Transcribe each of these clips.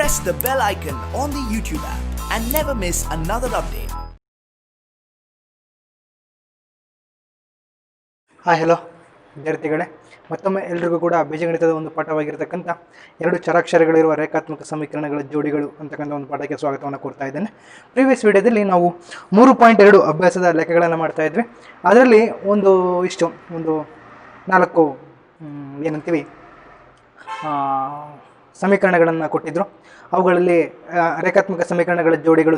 press the bell icon on the YouTube app and never miss another update. Hi hello ವಿದ್ಯಾರ್ಥಿಗಳೇ, ಮತ್ತೊಮ್ಮೆ ಎಲ್ರಿಗೂ ಕೂಡ ಬೀಜಗಣಿತದ ಒಂದು ಪಾಠವಾಗಿರತಕ್ಕಂಥ ಎರಡು ಚರಾಕ್ಷರಗಳಿರುವ ರೇಖಾತ್ಮಕ ಸಮೀಕರಣಗಳ ಜೋಡಿಗಳು ಅಂತಕ್ಕಂಥ ಒಂದು ಪಾಠಕ್ಕೆ ಸ್ವಾಗತವನ್ನು ಕೊಡ್ತಾ ಇದ್ದೇನೆ. ಪ್ರೀವಿಯಸ್ ವಿಡಿಯೋದಲ್ಲಿ ನಾವು 3.2 ಅಭ್ಯಾಸದ ಲೆಕ್ಕಗಳನ್ನು ಮಾಡ್ತಾ ಇದ್ವಿ. ಅದರಲ್ಲಿ ಒಂದು ನಾಲ್ಕು ಏನಂತೀವಿ ಸಮೀಕರಣಗಳನ್ನು ಕೊಟ್ಟಿದ್ದರು. ಅವುಗಳಲ್ಲಿ ರೇಖಾತ್ಮಕ ಸಮೀಕರಣಗಳ ಜೋಡಿಗಳು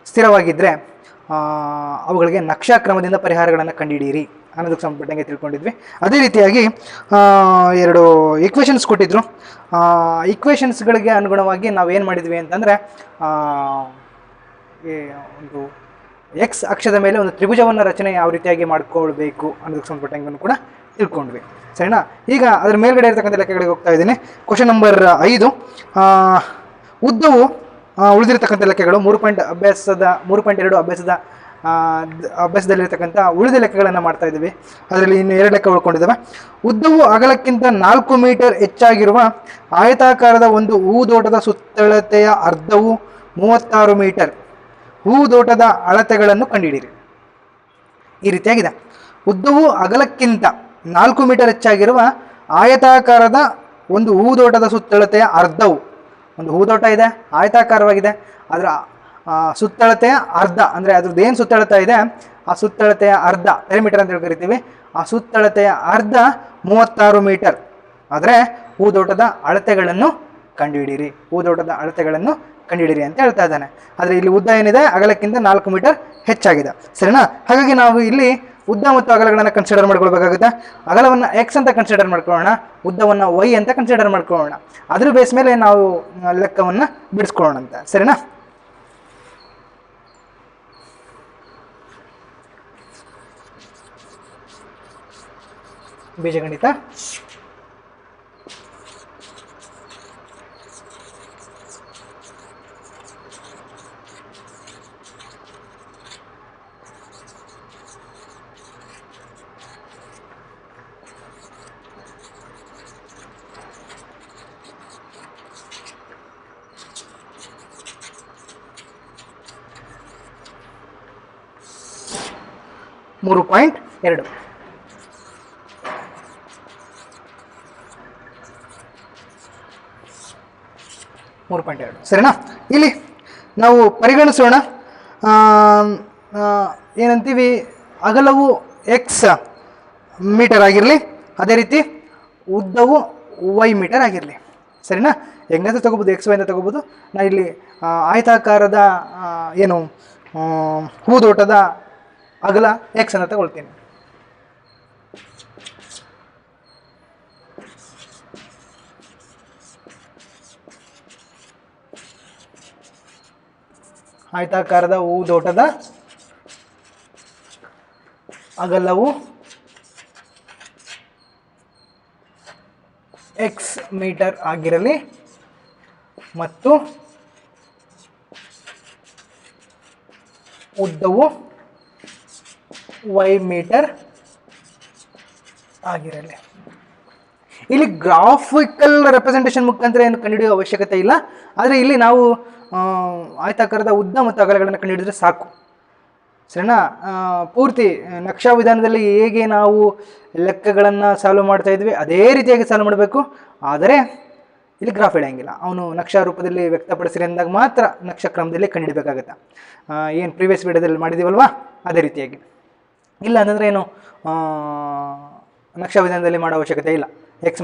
ಸ್ಥಿರವಾಗಿದ್ದರೆ ಅವುಗಳಿಗೆ ನಕ್ಷಾಕ್ರಮದಿಂದ ಪರಿಹಾರಗಳನ್ನು ಕಂಡುಹಿಡಿಯಿರಿ ಅನ್ನೋದಕ್ಕೆ ಸಂಬಂಧಪಟ್ಟಂಗೆ ತಿಳ್ಕೊಂಡಿದ್ವಿ. ಅದೇ ರೀತಿಯಾಗಿ ಎರಡು ಈಕ್ವೇಷನ್ಸ್ ಕೊಟ್ಟಿದ್ದರು. ಈಕ್ವೇಷನ್ಸ್ಗಳಿಗೆ ಅನುಗುಣವಾಗಿ ನಾವೇನು ಮಾಡಿದ್ವಿ ಅಂತಂದರೆ ಒಂದು ಎಕ್ಸ್ ಅಕ್ಷದ ಮೇಲೆ ಒಂದು ತ್ರಿಭುಜವನ್ನು ರಚನೆ ಯಾವ ರೀತಿಯಾಗಿ ಮಾಡ್ಕೊಳ್ಬೇಕು ಅನ್ನೋದಕ್ಕೆ ಸಂಬಂಧಪಟ್ಟಂಗೆ ಕೂಡ ತಿಳ್ಕೊಂಡ್ವಿ. ಸರಿನಾ? ಈಗ ಅದರ ಮೇಲ್ಗಡೆ ಇರತಕ್ಕಂಥ ಲೆಕ್ಕಗಳಿಗೆ ಹೋಗ್ತಾ ಇದ್ದೀನಿ. Question number 5. ಉದ್ದವು ಉಳಿದಿರತಕ್ಕಂಥ ಲೆಕ್ಕಗಳು 3.2 ಅಭ್ಯಾಸದಲ್ಲಿರ್ತಕ್ಕಂಥ ಉಳಿದ ಲೆಕ್ಕಗಳನ್ನು ಮಾಡ್ತಾ ಇದ್ದೀವಿ. ಅದರಲ್ಲಿ ಇನ್ನು 2 ಲೆಕ್ಕ ಉಳ್ಕೊಂಡಿದ್ದಾವೆ. ಉದ್ದವು ಅಗಲಕ್ಕಿಂತ 4 ಮೀಟರ್ ಹೆಚ್ಚಾಗಿರುವ ಆಯತಾಕಾರದ ಒಂದು ಹೂದೋಟದ ಸುತ್ತಳತೆಯ ಅರ್ಧವು 36 ಮೀಟರ್. ಹೂದೋಟದ ಅಳತೆಗಳನ್ನು ಕಂಡುಹಿಡಿಯಿರಿ. ಈ ರೀತಿಯಾಗಿದೆ. ಉದ್ದವು ಅಗಲಕ್ಕಿಂತ 4 ಮೀಟರ್ ಹೆಚ್ಚಾಗಿರುವ ಆಯತಾಕಾರದ ಒಂದು ಹೂದೋಟದ ಸುತ್ತಳತೆಯ ಅರ್ಧವು, ಒಂದು ಹೂದೋಟ ಇದೆ, ಆಯತಾಕಾರವಾಗಿದೆ, ಅದರ ಸುತ್ತಳತೆಯ ಅರ್ಧ ಅಂದರೆ ಅದ್ರದ್ದು ಏನು ಸುತ್ತಳತೆ ಇದೆ ಆ ಸುತ್ತಳತೆಯ ಅರ್ಧ ಪೆರಿಮೀಟರ್ ಅಂತ ಕರಿತೀವಿ. ಆ ಸುತ್ತಳತೆಯ ಅರ್ಧ 36 ಮೀಟರ್. ಆದರೆ ಹೂದೋಟದ ಅಳತೆಗಳನ್ನು ಕಂಡುಹಿಡಿಯಿರಿ ಅಂತ ಹೇಳ್ತಾ ಇದ್ದಾನೆ. ಆದರೆ ಇಲ್ಲಿ ಉದ್ದ ಏನಿದೆ ಅಗಲಕ್ಕಿಂತ 4 ಮೀಟರ್ ಹೆಚ್ಚಾಗಿದೆ. ಸರಿನಾ? ಹಾಗಾಗಿ ನಾವು ಇಲ್ಲಿ ಉದ್ದ ಮತ್ತು ಅಗಲಗಳನ್ನು ಕನ್ಸಿಡರ್ ಮಾಡ್ಕೊಳ್ಬೇಕಾಗುತ್ತೆ. ಅಗಲವನ್ನು ಎಕ್ಸ್ ಅಂತ ಕನ್ಸಿಡರ್ ಮಾಡ್ಕೊಳ್ಳೋಣ, ಉದ್ದವನ್ನು ವೈ ಅಂತ ಕನ್ಸಿಡರ್ ಮಾಡ್ಕೊಳ್ಳೋಣ. ಅದ್ರ ಬೇಸ್ ಮೇಲೆ ನಾವು ಲೆಕ್ಕವನ್ನು ಬಿಡಿಸ್ಕೊಳ್ಳೋಣ ಅಂತ. ಸರಿನಾ? ಬೀಜಗಣಿತ ಮೂರು 3.2. ಸರಿನಾ? ಇಲ್ಲಿ ನಾವು ಪರಿಗಣಿಸೋಣ. ಏನಂತೀವಿ, ಅಗಲವು ಎಕ್ಸ್ ಮೀಟರ್ ಆಗಿರಲಿ, ಅದೇ ರೀತಿ ಉದ್ದವು ವೈ ಮೀಟರ್ ಆಗಿರಲಿ. ಸರಿನಾ? ಹೆಂಗಂತ ತಗೋಬೋದು, ಎಕ್ಸ್ ವೈ ಅಂತ ತಗೋಬೋದು. ನಾನು ಇಲ್ಲಿ ಆಯತಾಕಾರದ ಹೂದೋಟದ ಅಗಲ ಎಕ್ಸ್ ಅಂತ ತಗೊಳ್ತೀನಿ. ಆಯತಾಕಾರದ ಹೂದೋಟದ ಅಗಲವು ಎಕ್ಸ್ ಮೀಟರ್ ಆಗಿರಲಿ ಮತ್ತು ಉದ್ದವು ವೈ ಮೀಟರ್ ಆಗಿರಲಿ. ಇಲ್ಲಿ ಗ್ರಾಫಿಕಲ್ ರೆಪ್ರೆಸೆಂಟೇಷನ್ ಮುಖಾಂತರ ಏನು ಕಂಡುಹಿಡಿಯುವ ಅವಶ್ಯಕತೆ ಇಲ್ಲ. ಆದರೆ ಇಲ್ಲಿ ನಾವು ಆಯತಾಕಾರದ ಉದ್ದ ಮತ್ತು ಅಗಲಗಳನ್ನು ಕಂಡುಹಿಡಿದ್ರೆ ಸಾಕು. ಸರಿನಾ? ಪೂರ್ತಿ ನಕ್ಷಾ ವಿಧಾನದಲ್ಲಿ ಹೇಗೆ ನಾವು ಲೆಕ್ಕಗಳನ್ನು ಸಾಲ್ವ್ ಮಾಡ್ತಾ ಇದ್ವಿ ಅದೇ ರೀತಿಯಾಗಿ ಸಾಲ್ವ್ ಮಾಡಬೇಕು. ಆದರೆ ಇಲ್ಲಿ ಗ್ರಾಫ್ ಇಡೋಂಗಿಲ್ಲ. ಅವನು ನಕ್ಷಾ ರೂಪದಲ್ಲಿ ವ್ಯಕ್ತಪಡಿಸಿರಿ ಅಂದಾಗ ಮಾತ್ರ ನಕ್ಷಕ್ರಮದಲ್ಲಿ ಕಂಡುಹಿಡಬೇಕಾಗತ್ತೆ. ಏನು ಪ್ರೀವಿಯಸ್ ವಿಡಿಯೋದಲ್ಲಿ ಮಾಡಿದ್ದೀವಲ್ವಾ ಅದೇ ರೀತಿಯಾಗಿ. ಇಲ್ಲ ಅಂತಂದರೆ ಏನು ನಕ್ಷಾ ವಿಧಾನದಲ್ಲಿ ಮಾಡೋ ಅವಶ್ಯಕತೆ ಇಲ್ಲ. ಎಕ್ಸ್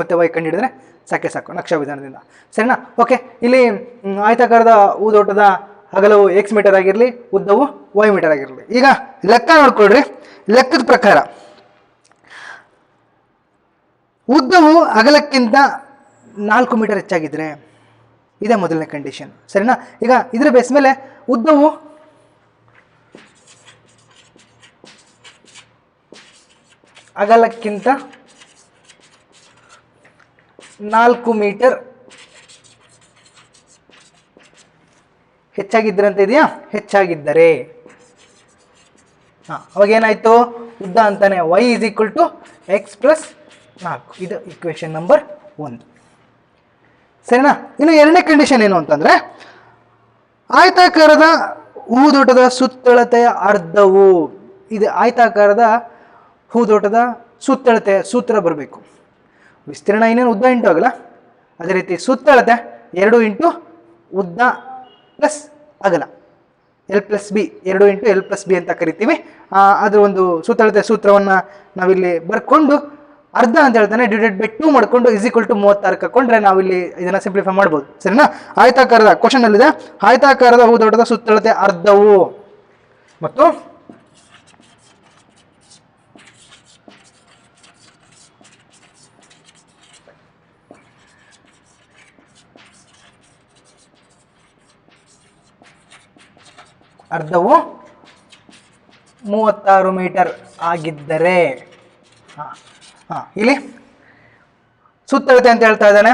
ಮತ್ತು ವೈ ಕಂಡುಹಿಡಿದ್ರೆ ಸಾಕು ನಕ್ಷಾ ವಿಧಾನದಿಂದ. ಸರಿನಾ? ಓಕೆ. ಇಲ್ಲಿ ಆಯತಾಕಾರದ ಹೂದೋಟದ ಅಗಲವು ಎಕ್ಸ್ ಮೀಟರ್ ಆಗಿರಲಿ, ಉದ್ದವು ವೈ ಮೀಟರ್ ಆಗಿರಲಿ. ಈಗ ಲೆಕ್ಕ ನೋಡ್ಕೊಳ್ರಿ. ಲೆಕ್ಕದ ಪ್ರಕಾರ ಉದ್ದವು ಅಗಲಕ್ಕಿಂತ 4 ಮೀಟರ್ ಹೆಚ್ಚಾಗಿದ್ರೆ ಇದೇ ಮೊದಲನೇ ಕಂಡೀಷನ್. ಸರಿನಾ? ಈಗ ಇದರ ಬೇಸ್ ಮೇಲೆ ಉದ್ದವು ಅಗಲಕ್ಕಿಂತ 4 ಮೀಟರ್ ಹೆಚ್ಚಾಗಿದ್ದರೆ ಅಂತ ಇದೆಯಾ? ಹೆಚ್ಚಾಗಿದ್ದರೆ ಅವಾಗ ಏನಾಯ್ತು? ಉದ್ದ ಅಂತಾನೆ y = x + 4. ಇದು ಈಕ್ವೇಷನ್ ನಂಬರ್ 1. ಸರಿನಾ? ಇನ್ನು ಎರಡನೇ ಕಂಡೀಷನ್ ಏನು ಅಂತಂದರೆ ಆಯತಾಕಾರದ ಹೂದೋಟದ ಸುತ್ತಳತೆಯ ಅರ್ಧವು. ಇದು ಆಯತಾಕಾರದ ಹೂದೋಟದ ಸುತ್ತಳತೆ ಸೂತ್ರ ಬರಬೇಕು. ವಿಸ್ತೀರ್ಣ ಇನ್ನೇನು ಉದ್ದ ಇಂಟು ಅಗಲ, ಅದೇ ರೀತಿ ಸುತ್ತಳತೆ 2 ಇಂಟು ಉದ್ದ ಪ್ಲಸ್ ಅಗಲ, L+B 2 ಇಂಟು L+B ಅಂತ ಕರಿತೀವಿ. ಅದರ ಒಂದು ಸುತ್ತಳತೆ ಸೂತ್ರವನ್ನು ನಾವಿಲ್ಲಿ ಬರ್ಕೊಂಡು ಅರ್ಧ ಅಂತ ಹೇಳ್ತಾನೆ /2 ಮಾಡಿಕೊಂಡು =36 ಹಾಕೊಂಡ್ರೆ ನಾವಿಲ್ಲಿ ಇದನ್ನು ಸಿಂಪ್ಲಿಫೈ ಮಾಡ್ಬೋದು. ಸರಿನಾ? ಆಯತಾಕಾರದ ಕ್ವಶನ್ ಅಲ್ಲಿದೆ, ಆಯತಾಕಾರದ ಹೂದೋಟದ ಸುತ್ತಳತೆ ಅರ್ಧವು ಮತ್ತು ಅರ್ಧವು 36 ಮೀಟರ್ ಆಗಿದ್ದರೆ ಇಲ್ಲಿ ಸುತ್ತಳತೆ ಅಂತ ಹೇಳ್ತಾ ಇದ್ದಾನೆ.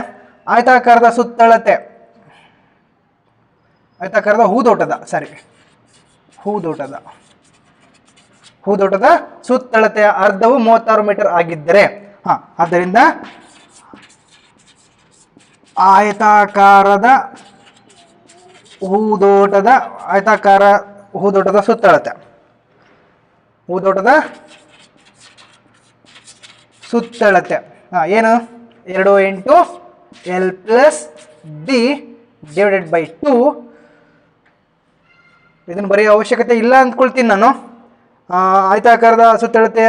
ಆಯತಾಕಾರದ ಸುತ್ತಳತೆ, ಆಯತಾಕಾರದ ಹೂದೋಟದ ಸುತ್ತಳತೆಯ ಅರ್ಧವು 36 ಮೀಟರ್ ಆಗಿದ್ದರೆ ಆದ್ದರಿಂದ ಆಯತಾಕಾರದ ಹೂದೋಟದ ಸುತ್ತಳತೆ ಏನು 2 ಇಂಟು L+B /2. ಇದನ್ನು ಬರೆಯೋ ಅವಶ್ಯಕತೆ ಇಲ್ಲ ಅಂದ್ಕೊಳ್ತೀನಿ ನಾನು. ಆಯತಾಕಾರದ ಸುತ್ತಳತೆ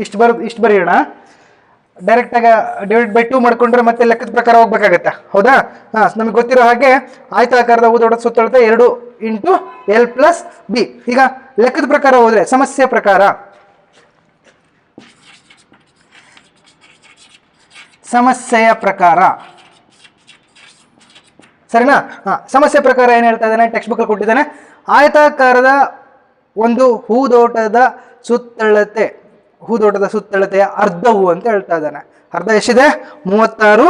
ಇಷ್ಟು ಬರೆಯೋಣ. ಡೈರೆಕ್ಟಾಗಿ /2 ಮಾಡ್ಕೊಂಡ್ರೆ ಮತ್ತೆ ಲೆಕ್ಕದ ಪ್ರಕಾರ ಹೋಗ್ಬೇಕಾಗತ್ತೆ, ಹೌದಾ? ನಮಗೆ ಗೊತ್ತಿರೋ ಹಾಗೆ ಆಯತಾಕಾರದ ಹೂದೋಟದ ಸುತ್ತಳತೆ 2 ಇಂಟು L+B. ಈಗ ಲೆಕ್ಕದ ಪ್ರಕಾರ ಹೋದ್ರೆ ಸಮಸ್ಯೆ ಪ್ರಕಾರ ಸರಿನಾ? ಸಮಸ್ಯೆ ಪ್ರಕಾರ ಏನು ಹೇಳ್ತಾ ಇದ್ದಾನೆ, ಟೆಕ್ಸ್ಟ್ ಬುಕ್ ಕೊಟ್ಟಿದ್ದಾನೆ. ಆಯತಾಕಾರದ ಒಂದು ಹೂದೋಟದ ಸುತ್ತಳತೆಯ ಅರ್ಧವು ಅಂತ ಹೇಳ್ತಾ ಇದ್ದಾನೆ. ಅರ್ಧ ಎಷ್ಟಿದೆ? 36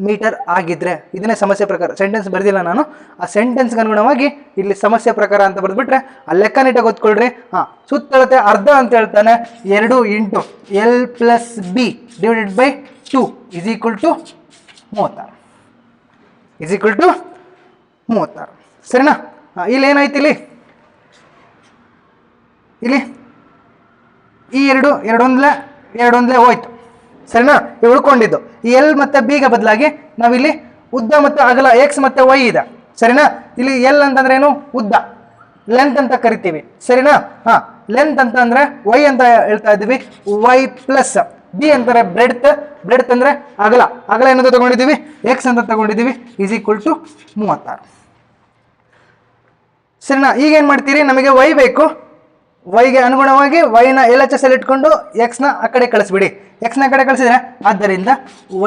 ಮೀಟರ್ ಆಗಿದ್ರೆ. ಇದನ್ನೇ ಸಮಸ್ಯೆ ಪ್ರಕಾರ. ಸೆಂಟೆನ್ಸ್ ಬರೆದಿಲ್ಲ ನಾನು, ಆ ಸೆಂಟೆನ್ಸ್ಗೆ ಅನುಗುಣವಾಗಿ ಇಲ್ಲಿ ಸಮಸ್ಯೆ ಪ್ರಕಾರ ಅಂತ ಬರೆದ್ಬಿಟ್ರೆ ಆ ಲೆಕ್ಕ ನೀಟಾಗಿ ಗೊತ್ಕೊಳ್ರಿ. ಸುತ್ತಳತೆ ಅರ್ಧ ಅಂತ ಹೇಳ್ತಾನೆ 2 ಇಂಟು L+B /2 36. ಸರಿನಾ? ಇಲ್ಲಿ ಏನಾಯ್ತು, ಇಲ್ಲಿ ಈ ಎರಡೊಂದಲೇ ಹೋಯ್ತು. ಸರಿನಾ? ಉಳ್ಕೊಂಡಿದ್ದು ಈ L ಮತ್ತು B ಗೆ ಬದಲಾಗಿ ನಾವಿಲ್ಲಿ ಉದ್ದ ಮತ್ತು ಅಗಲ X ಮತ್ತು Y ಇದೆ. ಸರಿನಾ? ಇಲ್ಲಿ L ಅಂತಂದ್ರೆ ಏನು? ಉದ್ದ, ಲೆಂತ್ ಅಂತ ಕರಿತೀವಿ. ಸರಿನಾ? ಲೆಂತ್ ಅಂತ ಅಂದ್ರೆ Y ಅಂತ ಹೇಳ್ತಾ ಇದ್ದೀವಿ. Y ಪ್ಲಸ್ B ಅಂತಾರೆ ಬ್ರೆಡ್ತ್ ಅಂದ್ರೆ ಅಗಲ ಏನಂತ ತಗೊಂಡಿದ್ದೀವಿ? X ಅಂತ ತಗೊಂಡಿದ್ದೀವಿ =36. ಸರಿನಾ? ಈಗ ಏನು ಮಾಡ್ತೀರಿ, ನಮಗೆ Y ಬೇಕು. ವೈಗೆ ಅನುಗುಣವಾಗಿ ವೈನ LHS ಅಲ್ಲಿ ಇಟ್ಕೊಂಡು ಎಕ್ಸ್ನ ಆ ಕಡೆ ಕಳಿಸ್ಬಿಡಿ. ಎಕ್ಸ್ನ ಆ ಕಡೆ ಕಳಿಸಿದ್ರೆ ಆದ್ದರಿಂದ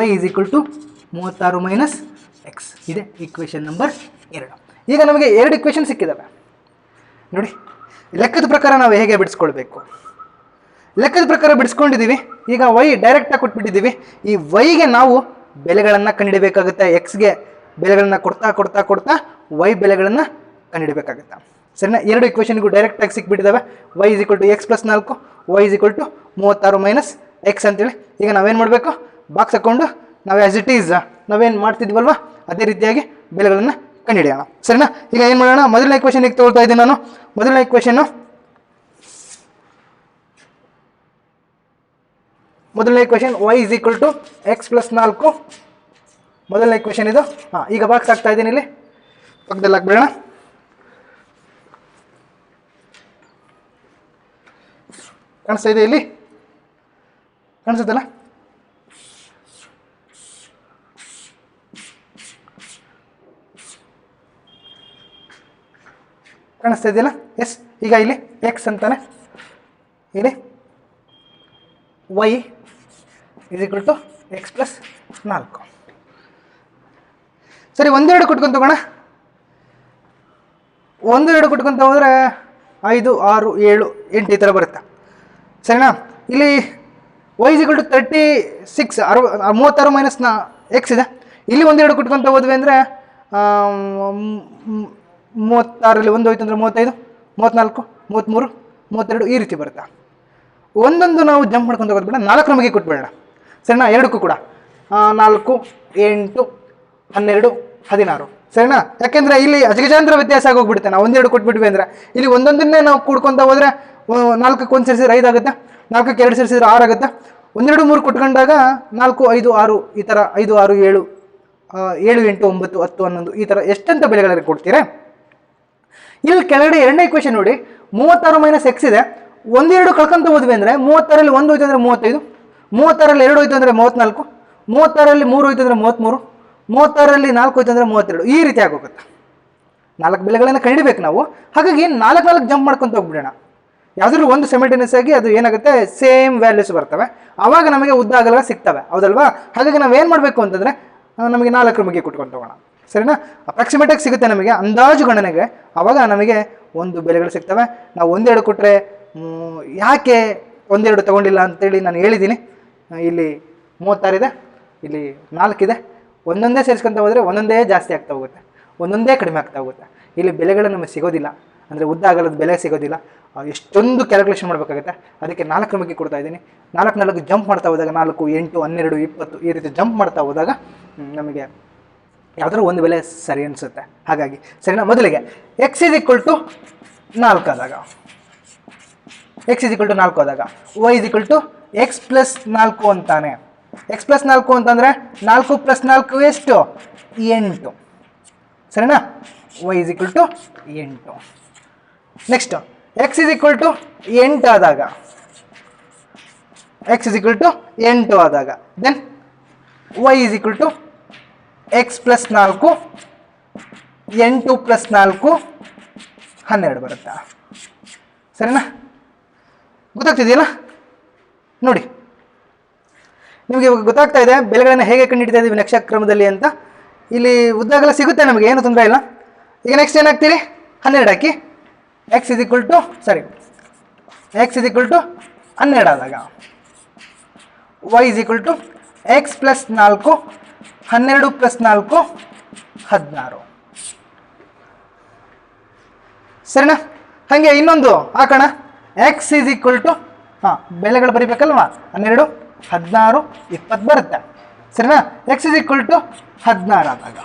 y =36 - x. ಇದೆ ಈಕ್ವೇಷನ್ ನಂಬರ್ 2. ಈಗ ನಮಗೆ 2 ಈಕ್ವೇಷನ್ ಸಿಕ್ಕಿದಾವೆ ನೋಡಿ. ಲೆಕ್ಕದ ಪ್ರಕಾರ ನಾವು ಹೇಗೆ ಬಿಡಿಸ್ಕೊಳ್ಬೇಕು? ಲೆಕ್ಕದ ಪ್ರಕಾರ ಬಿಡಿಸ್ಕೊಂಡಿದ್ದೀವಿ. ಈಗ y ಡೈರೆಕ್ಟಾಗಿ ಕೊಟ್ಬಿಟ್ಟಿದ್ದೀವಿ. ಈ ವೈಗೆ ನಾವು ಬೆಲೆಗಳನ್ನು ಕಂಡುಹಿಡಬೇಕಾಗುತ್ತೆ. ಎಕ್ಸ್ಗೆ ಬೆಲೆಗಳನ್ನು ಕೊಡ್ತಾ y ಬೆಲೆಗಳನ್ನು ಕಂಡುಹಿಡಬೇಕಾಗುತ್ತೆ. ಸರಿನಾ? 2 ಈಕ್ವೇಷನ್ಗೂ ಡೈರೆಕ್ಟಾಗಿ ಸಿಕ್ಬಿಟ್ಟಿದ್ದಾವೆ. y = x+4, y =36 - x ಅಂತೇಳಿ. ಈಗ ನಾವೇನು ಮಾಡಬೇಕು? ಬಾಕ್ಸ್ ಹಾಕ್ಕೊಂಡು ನಾವು ಆ್ಯಸ್ ಇಟ್ ಈಸ್ ನಾವೇನು ಮಾಡ್ತಿದ್ವಲ್ವ ಅದೇ ರೀತಿಯಾಗಿ ಬೆಲೆಗಳನ್ನು ಕಂಡುಹಿಡಿಯೋಣ. ಸರಿನಾ? ಈಗ ಏನು ಮಾಡೋಣ, ಮೊದಲನೇ ಈಕ್ವೇಷನ್ಗೆ ತೊಗೊಳ್ತಾ ಇದ್ದೀನಿ ನಾನು. ಮೊದಲನೇ ಈಕ್ವೇಷನ್ನು y x+4 ಮೊದಲನೇ ಈಕ್ವೇಷನ್ ಇದು. ಈಗ ಬಾಕ್ಸ್ ಹಾಕ್ತಾ ಇದ್ದೀನಿ, ಇಲ್ಲಿ ಪಕ್ಕದಲ್ಲಿ ಹಾಕ್ಬಿಡೋಣ. ಕಾಣಿಸ್ತಾ ಇದೆ? ಇಲ್ಲಿ ಕಾಣಿಸುತ್ತಲ್ಲ? ಕಾಣಿಸ್ತಾ ಇದೆಯಲ್ಲ? ಎಸ್. ಈಗ ಇಲ್ಲಿ ಎಕ್ಸ್ ಅಂತಾನೆ, ಇಲ್ಲಿ y x+4. ಸರಿ, 1 2 ಕೊಟ್ಕೊಂತ ಹೋಗೋಣ. 1 2 ಕೊಟ್ಕೊಂತ ಹೋದರೆ 5 6 7 8 ಈ ಥರ ಬರುತ್ತೆ. ಸರಿನಾ? ಇಲ್ಲಿ y = 36 - x ಇದೆ. ಇಲ್ಲಿ 1 2 ಕೊಟ್ಕೊಂತ ಹೋದ್ವಿ ಅಂದರೆ 36 1 ಹೋಯ್ತು ಅಂದರೆ 35 34 33 32 ಈ ರೀತಿ ಬರುತ್ತೆ. ಒಂದೊಂದು ನಾವು ಜಂಪ್ ಮಾಡ್ಕೊಂಡು ಹೋಗೋದು ಬೇಡ, 4 ನಮಗೆ ಕೊಟ್ಬೇಡ ಸರಿನಾ. ಎರಡಕ್ಕೂ ಕೂಡ 4, 8, 12, 16 ಸರಿನಾ. ಯಾಕೆಂದರೆ ಇಲ್ಲಿ ಅಜಗಜಾಂತರ ವ್ಯತ್ಯಾಸ ಆಗೋಗ್ಬಿಡುತ್ತೆ. ನಾವು 1, 2 ಕೊಟ್ಬಿಟ್ವಿ ಅಂದರೆ ಇಲ್ಲಿ ಒಂದೊಂದನ್ನೇ ನಾವು ಕೂಡ್ಕೊತ ಹೋದರೆ 4ಕ್ಕೆ 1 ಸೇರಿಸಿದ್ರೆ 5 ಆಗುತ್ತೆ, 4ಕ್ಕೆ 2 ಸೇರಿಸಿದ್ರೆ 6 ಆಗುತ್ತೆ. 1, 2, 3 ಕೊಟ್ಕೊಂಡಾಗ 4, 5, 6 ಈ ಥರ 5, 6, 7, 7, 8, 9, 10, 11 ಈ ಥರ ಎಷ್ಟಂತ ಬೆಲೆಗಳಲ್ಲಿ ಕೊಡ್ತೀರಾ. ಇಲ್ಲಿ ಕೆಳಗಡೆ ಎರಡನೇ ಇಕ್ವೇಷನ್ ನೋಡಿ, 36 - x ಇದೆ. 1, 2 ಕಳ್ಕೊಂತ ಹೋದ್ವಿ ಅಂದರೆ 36ರಲ್ಲಿ 1 ಹೋಯ್ತು ಅಂದರೆ 35, 36ರಲ್ಲಿ 2 ಹೋಯ್ತು ಅಂದರೆ 34, 36ರಲ್ಲಿ 3 ಹೋಯ್ತು ಅಂದರೆ 33, 36ರಲ್ಲಿ 4 ಹೋಯ್ತು ಅಂದರೆ 32 ಈ ರೀತಿ ಆಗೋಗುತ್ತೆ. 4 ಬೆಲೆಗಳನ್ನು ಕಂಡಿಬೇಕು ನಾವು. ಹಾಗಾಗಿ 4 ಜಂಪ್ ಮಾಡ್ಕೊತ ಹೋಗ್ಬಿಡೋಣ. ಯಾವುದಾದ್ರೂ ಒಂದು ಸೆಮಿಟೇನಿಯಸ್ ಆಗಿ ಅದು ಏನಾಗುತ್ತೆ, ಸೇಮ್ ವ್ಯಾಲ್ಯೂಸ್ ಬರ್ತವೆ. ಆವಾಗ ನಮಗೆ ಉದ್ದ ಅಗಲ ಸಿಗ್ತವೆ, ಹೌದಲ್ವಾ. ಹಾಗಾಗಿ ನಾವೇನು ಮಾಡಬೇಕು ಅಂತಂದರೆ ನಮಗೆ 4 ಮುಗಿ ಕೊಟ್ಕೊಂಡು ಹೋಗೋಣ ಸರಿನಾ. ಅಪ್ರಾಕ್ಸಿಮೇಟಾಗಿ ಸಿಗುತ್ತೆ ನಮಗೆ ಅಂದಾಜು ಗಣನೆಗೆ. ಆವಾಗ ನಮಗೆ ಒಂದು ಬೆಲೆಗಳು ಸಿಗ್ತವೆ. ನಾವು 1, 2 ಕೊಟ್ಟರೆ ಯಾಕೆ 1, 2 ತೊಗೊಂಡಿಲ್ಲ ಅಂತೇಳಿ ನಾನು ಹೇಳಿದ್ದೀನಿ. ಇಲ್ಲಿ 36 ಇದೆ, ಇಲ್ಲಿ 4 ಇದೆ. ಒಂದೊಂದೇ ಸೇರಿಸ್ಕೊಂತ ಹೋದರೆ ಒಂದೊಂದೇ ಜಾಸ್ತಿ ಆಗ್ತಾ ಹೋಗುತ್ತೆ, ಒಂದೊಂದೇ ಕಡಿಮೆ ಆಗ್ತಾ ಹೋಗುತ್ತೆ. ಇಲ್ಲಿ ಬೆಲೆಗಳು ನಮಗೆ ಸಿಗೋದಿಲ್ಲ, ಅಂದರೆ ಉದ್ದ ಅಗಲದ ಬೆಲೆ ಸಿಗೋದಿಲ್ಲ. ಎಷ್ಟೊಂದು ಕ್ಯಾಲ್ಕುಲೇಷನ್ ಮಾಡಬೇಕಾಗುತ್ತೆ. ಅದಕ್ಕೆ 4 ಮುಗಿ ಕೊಡ್ತಾ ಇದ್ದೀನಿ. 4 ಜಂಪ್ ಮಾಡ್ತಾ ಹೋದಾಗ 4, 8, 12, 20 ಈ ರೀತಿ ಜಂಪ್ ಮಾಡ್ತಾ ಹೋದಾಗ ನಮಗೆ ಯಾವುದಾದ್ರೂ ಒಂದು ಬೆಲೆ ಸರಿ ಅನಿಸುತ್ತೆ. ಹಾಗಾಗಿ ಸರಿನಾ. ಮೊದಲಿಗೆ x = 4 ಆದಾಗ, x = 4 ಆದಾಗ y = x + 4 ಅಂತಾನೆ. x + 4 ಅಂತಂದರೆ 4 + 4 ಎಷ್ಟು, 8 ಸರಿನಾ. y = 8. ನೆಕ್ಸ್ಟ್ x = 8 ಆದಾಗ, x = 8 ಆದಾಗ ದೆನ್ y = x + 4, 8 + 4 12 ಬರುತ್ತಾ ಸರಿನಾ. ಗೊತ್ತಾಗ್ತಿದೆಯಲ್ಲ ನೋಡಿ, ನಿಮಗೆ ಗೊತ್ತಾಗ್ತಾ ಇದೆ ಬೆಲೆಗಳನ್ನು ಹೇಗೆ ಕಂಡುಹಿಡ್ತಾ ಇದ್ದೀವಿ ನಕ್ಷಕ್ರಮದಲ್ಲಿ ಅಂತ. ಇಲ್ಲಿ ಉದ್ದಾಗಲ ಸಿಗುತ್ತೆ ನಮಗೆ, ಏನು ತೊಂದರೆ ಇಲ್ಲ. ಈಗ ನೆಕ್ಸ್ಟ್ ಏನಾಗ್ತೀರಿ, 12 ಹಾಕಿ x = 12 ಆದಾಗ y = x + 4, 12 + 4 16 ಸರಿನಾ. ಹಾಗೆ ಇನ್ನೊಂದು ಹಾಕೋಣ, x = ಬೆಲೆಗಳು ಬರಿಬೇಕಲ್ವಾ, 12, 16, 20 ಬರುತ್ತೆ ಸರಿನಾ. x = 16 ಆದಾಗ,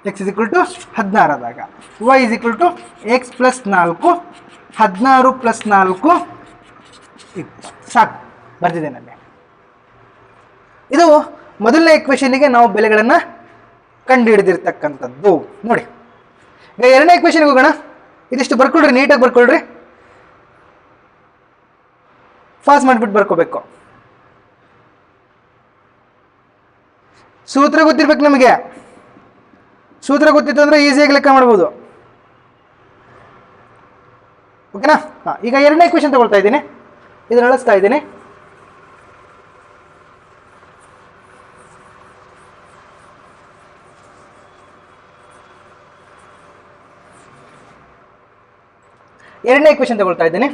x = 16 ಆದಾಗ y = x + 4, 16 + 4 20 ಸಾಕು, ಬರ್ತಿದ್ದೇನೆ. ಇದು ಮೊದಲನೇ ಇಕ್ವೇಷನ್ಗೆ ನಾವು ಬೆಲೆಗಳನ್ನು ಕಂಡು ಹಿಡಿದಿರ್ತಕ್ಕಂಥದ್ದು ನೋಡಿ. ಈಗ ಎರಡನೇ ಇಕ್ವೇಷನ್ಗೆ ಹೋಗೋಣ. ಇದಿಷ್ಟು ಬರ್ಕೊಳ್ರಿ, ನೀಟಾಗಿ ಬರ್ಕೊಳ್ರಿ, ಫಾಸ್ಟ್ ಮಾಡಿಬಿಟ್ಟು ಬರ್ಕೋಬೇಕು. ಸೂತ್ರ ಗೊತ್ತಿರ್ಬೇಕು ನಮಗೆ. ಸೂತ್ರ ಗೊತ್ತಿತ್ತು ಅಂದರೆ ಈಸಿಯಾಗಿ ಲೆಕ್ಕ ಮಾಡ್ಬೋದು, ಓಕೆನಾ. ಈಗ ಎರಡನೇ ಇಕ್ವೇಷನ್ ತಗೊಳ್ತಾ ಇದ್ದೀನಿ, ಇದನ್ನ ಅಳಿಸ್ತಾ ಇದ್ದೀನಿ. ಎರಡನೇ ಇಕ್ವೇಷನ್ ತಗೊಳ್ತಾ ಇದ್ದೀನಿ.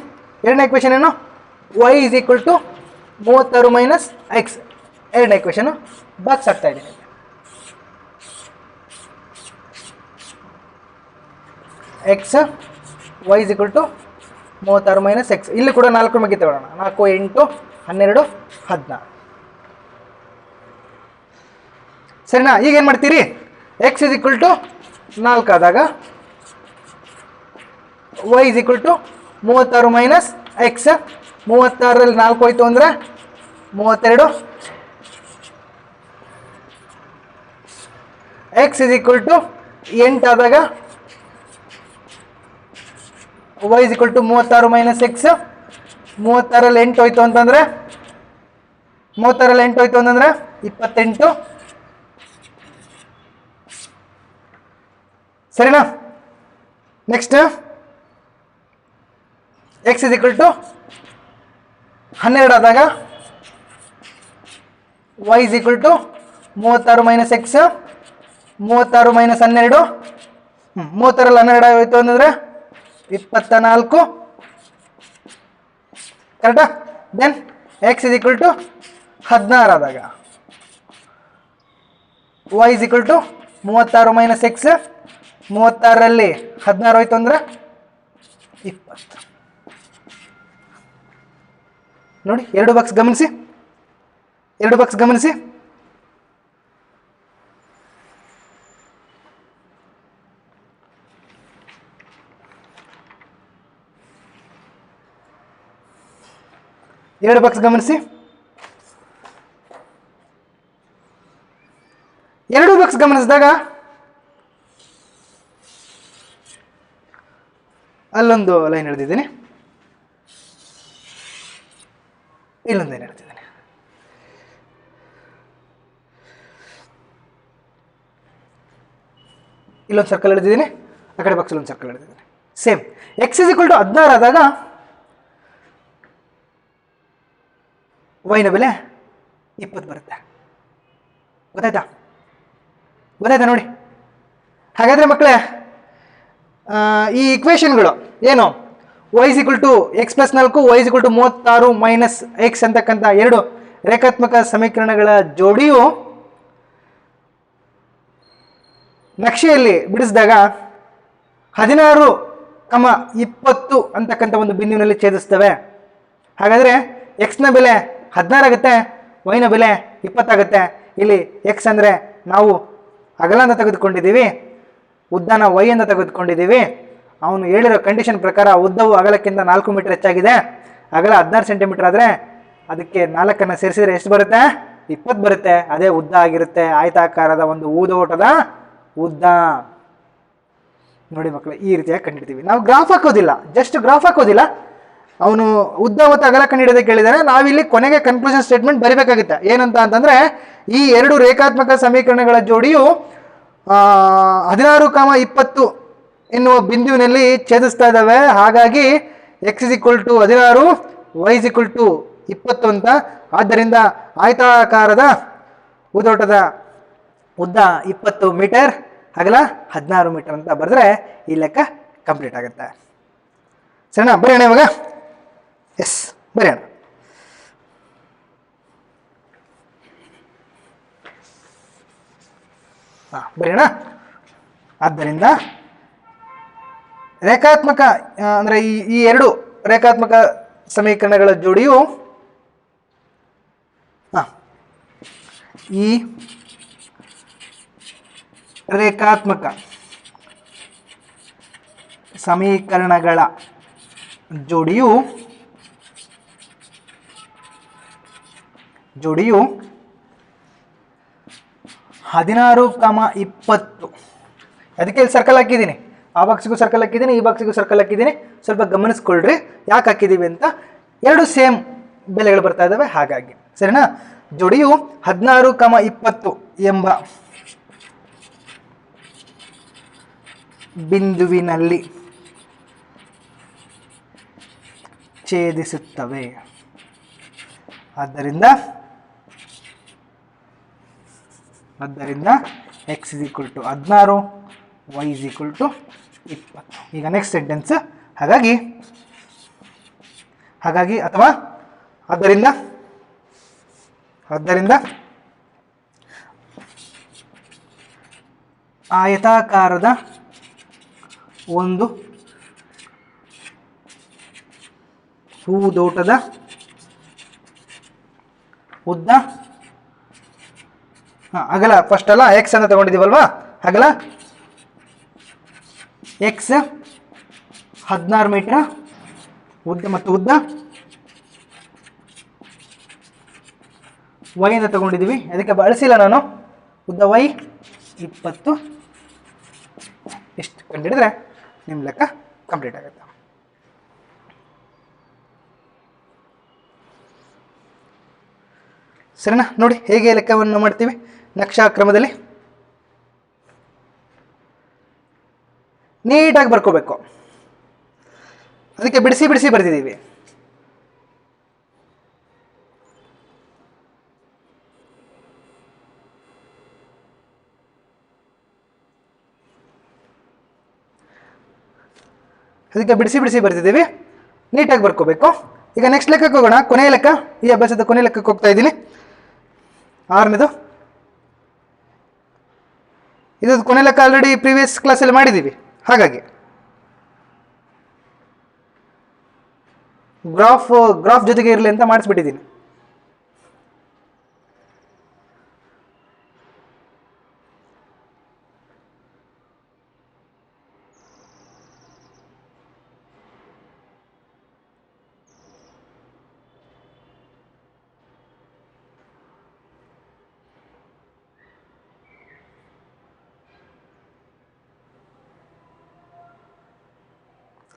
ಎರಡನೇ ಇಕ್ವೇಷನ್ ಏನು, y = 36 - x. ಎರಡನೇ ಇಕ್ವೇಷನ್ ಬಾಕ್ಸ್ ಆಗ್ತಾ ಇದ್ದೀನಿ. x y = 36 - x. ಇಲ್ಲಿ ಕೂಡ 4 ಮುಗಿ ತಗೊಳ್ಳೋಣ. 4, 8, 12, 16 ಸರಿನಾ. ಈಗ ಏನು ಮಾಡ್ತೀರಿ, x = 4 ಆದಾಗ y = 36 - x. 36ರಲ್ಲಿ 4 ಹೋಯ್ತು ಅಂದರೆ 32. x = 8 ಆದಾಗ y = 36 - x. 36ರಲ್ಲಿ 8 ಹೋಯ್ತು ಅಂತಂದರೆ 28 ಸರಿನಾ. ನೆಕ್ಸ್ಟ್ x = 12 ಆದಾಗ y = 36 - x. 36 - 12, 30ರಲ್ಲಿ 12 ಹೋಯ್ತು ಅಂತಂದರೆ 24 ಕರೆಕ್ಟಾ. ದೆನ್ x = 16 ಆದಾಗ y = 36 - x. 36ರಲ್ಲಿ 16 ಹೋಯ್ತು ಅಂದರೆ 20 ನೋಡಿ 2 ಬಾಕ್ಸ್ ಗಮನಿಸಿ, 2 ಬಾಕ್ಸ್ ಗಮನಿಸಿ. ಎರಡು ಬಾಕ್ಸ್ ಗಮನಿಸಿ. 2 ಬಾಕ್ಸ್ ಗಮನಿಸಿದಾಗ ಅಲ್ಲೊಂದು ಲೈನ್ ಎಳೆದಿದ್ದೀನಿ, ಇಲ್ಲೊಂದು ಲೈನ್ ಎಳೆದಿದ್ದೀನಿ. ಇಲ್ಲೊಂದು ಸರ್ಕಲ್ ಎಳೆದಿದ್ದೀನಿ, ಆ ಕಡೆ ಬಾಕ್ಸಲ್ಲಿ ಒಂದು ಸರ್ಕಲ್ ಎಳೆದಿದ್ದೀನಿ. Same x is equal to 16 ಆದಾಗ ವೈನ ಬೆಲೆ 20 ಬರುತ್ತೆ. ಗೊತ್ತಾಯ್ತಾ? ನೋಡಿ. ಹಾಗಾದರೆ ಮಕ್ಕಳೇ, ಈ ಇಕ್ವೇಷನ್ಗಳು ಏನು, y = x + 4, y = 36 minus X ಅಂತಕ್ಕಂಥ 2 ರೇಖಾತ್ಮಕ ಸಮೀಕರಣಗಳ ಜೋಡಿಯು ನಕ್ಷೆಯಲ್ಲಿ ಬಿಡಿಸಿದಾಗ 16,20 ಅಂತಕ್ಕಂಥ ಒಂದು ಬಿಂದುವಿನಲ್ಲಿ ಛೇದಿಸ್ತವೆ. ಹಾಗಾದರೆ ಎಕ್ಸ್ನ ಬೆಲೆ 16 ಆಗುತ್ತೆ, ವೈನ ಬೆಲೆ 20 ಆಗುತ್ತೆ. ಇಲ್ಲಿ ಎಕ್ಸ್ ಅಂದರೆ ನಾವು ಅಗಲ ಅಂತ ತೆಗೆದುಕೊಂಡಿದ್ದೀವಿ, ಉದ್ದನ ವೈ ಅಂತ ತೆಗೆದುಕೊಂಡಿದ್ದೀವಿ. ಅವನು ಹೇಳಿರೋ ಕಂಡೀಷನ್ ಪ್ರಕಾರ ಉದ್ದವು ಅಗಲಕ್ಕಿಂತ 4 ಮೀಟರ್ ಹೆಚ್ಚಾಗಿದೆ. ಅಗಲ 16 ಸೆಂಟಿಮೀಟರ್ ಆದರೆ ಅದಕ್ಕೆ 4ಅನ್ನು ಸೇರಿಸಿದರೆ ಎಷ್ಟು ಬರುತ್ತೆ? 20 ಬರುತ್ತೆ. ಅದೇ ಉದ್ದ ಆಗಿರುತ್ತೆ, ಆಯತಾಕಾರದ ಒಂದು ಊದೋಟದ ಉದ್ದ. ನೋಡಿ ಮಕ್ಕಳು, ಈ ರೀತಿಯಾಗಿ ಕಂಡಿಡ್ತೀವಿ. ನಾವು ಗ್ರಾಫ್ ಹಾಕೋದಿಲ್ಲ, ಜಸ್ಟ್ ಗ್ರಾಫ್ ಹಾಕೋದಿಲ್ಲ. ಅವನು ಉದ್ದ ಮತ್ತು ಅಗಲ ಕಂಡುಹಿಡಿಯೋದಕ್ಕೆ ಕೇಳಿದರೆ ನಾವಿಲ್ಲಿ ಕೊನೆಗೆ ಕನ್ಕ್ಲೂಷನ್ ಸ್ಟೇಟ್ಮೆಂಟ್ ಬರೀಬೇಕಾಗುತ್ತೆ. ಏನಂತ ಅಂತಂದರೆ, ಈ 2 ರೇಖಾತ್ಮಕ ಸಮೀಕರಣಗಳ ಜೋಡಿಯು 16,20 ಎನ್ನುವ ಬಿಂದುವಿನಲ್ಲಿ ಛೇದಿಸ್ತಾ ಇದ್ದಾವೆ. ಹಾಗಾಗಿ ಎಕ್ಸ್ = 16, ವೈ = 20 ಅಂತ. ಆದ್ದರಿಂದ ಆಯತಾಕಾರದ ಊದೋಟದ ಉದ್ದ 20 ಮೀಟರ್, ಅಗಲ 16 ಮೀಟರ್ ಅಂತ ಬರೆದ್ರೆ ಈ ಲೆಕ್ಕ ಕಂಪ್ಲೀಟ್ ಆಗುತ್ತೆ. ಸರಿನಾ? ಬರೆಯೋಣ ಇವಾಗ. ಎಸ್, ಬರೆಯೋಣ. ಬರೆಯೋಣ. ಆದ್ದರಿಂದ ರೇಖಾತ್ಮಕ ಅಂದರೆ ಈ 2 ರೇಖಾತ್ಮಕ ಸಮೀಕರಣಗಳ ಜೋಡಿಯು ಈ ರೇಖಾತ್ಮಕ ಸಮೀಕರಣಗಳ ಜೋಡಿಯು 16,20. ಅದಕ್ಕೆ ಇಲ್ಲಿ ಸರ್ಕಲ್ ಹಾಕಿದ್ದೀನಿ, ಆ ಬಾಕ್ಸಿಗೂ ಸರ್ಕಲ್ ಹಾಕಿದ್ದೀನಿ, ಈ ಬಾಕ್ಸಿಗೂ ಸರ್ಕಲ್ ಹಾಕಿದ್ದೀನಿ. ಸ್ವಲ್ಪ ಗಮನಿಸ್ಕೊಳ್ರಿ ಯಾಕೆ ಹಾಕಿದ್ದೀವಿ ಅಂತ. 2 ಸೇಮ್ ಬೆಲೆಗಳು ಬರ್ತಾ ಇದ್ದಾವೆ, ಹಾಗಾಗಿ. ಸರಿನಾ? ಜೋಡಿಯು 16,20 ಎಂಬ ಬಿಂದುವಿನಲ್ಲಿ ಛೇದಿಸುತ್ತವೆ. ಆದ್ದರಿಂದ x = 16, y = 20. ಈಗ ನೆಕ್ಸ್ಟ್ ಸೆಂಟೆನ್ಸ್. ಹಾಗಾಗಿ ಅಥವಾ ಆದ್ದರಿಂದ ಆಯತಾಕಾರದ ಒಂದು ಹೂದೋಟದ ಉದ್ದ, ಅಗಲ ಫಸ್ಟ್ ಅಲ್ಲ, ಎಕ್ಸ್ ಅಂತ ತಗೊಂಡಿದ್ದೀವಲ್ವಾ, ಅಗಲ ಎಕ್ಸ್ 16 ಮೀಟರ್, ಉದ್ದ ಮತ್ತು ಉದ್ದ ವೈ ಅಂತ ತಗೊಂಡಿದ್ದೀವಿ. ಅದಕ್ಕೆ ಬಳಸಿಲ್ಲ ನಾನು. ಉದ್ದ ವೈ 20. ಇಷ್ಟು ಕಂಡುಹಿಡಿದ್ರೆ ನಿಮ್ಮ ಲೆಕ್ಕ ಕಂಪ್ಲೀಟ್ ಆಗುತ್ತೆ. ಸರಿನಾ? ನೋಡಿ ಹೇಗೆ ಲೆಕ್ಕವನ್ನು ಮಾಡ್ತೀವಿ ನಕ್ಷಾ ಕ್ರಮದಲ್ಲಿ. ನೀಟಾಗಿ ಬರ್ಕೋಬೇಕು. ಅದಕ್ಕೆ ಬಿಡಿಸಿ ಬರ್ತಿದ್ದೀವಿ. ಬರ್ತಿದ್ದೀವಿ, ನೀಟಾಗಿ ಬರ್ಕೋಬೇಕು. ಈಗ ನೆಕ್ಸ್ಟ್ ಲೆಕ್ಕಕ್ಕೆ ಹೋಗೋಣ. ಕೊನೆಯ ಲೆಕ್ಕ, ಈ ಅಭ್ಯಾಸದ ಕೊನೆಯ ಲೆಕ್ಕಕ್ಕೆ ಹೋಗ್ತಾ ಇದ್ದೀನಿ. 6ನೇದು. ಇದು ಕೊನೆ ಲೆಕ್ಕ ಆಲ್ರೆಡಿ ಪ್ರೀವಿಯಸ್ ಕ್ಲಾಸಲ್ಲಿ ಮಾಡಿದ್ದೀವಿ. ಹಾಗಾಗಿ ಗ್ರಾಫ್ ಜೊತೆಗೆ ಇರಲಿ ಅಂತ ಮಾಡಿಸ್ಬಿಟ್ಟಿದ್ದೀನಿ.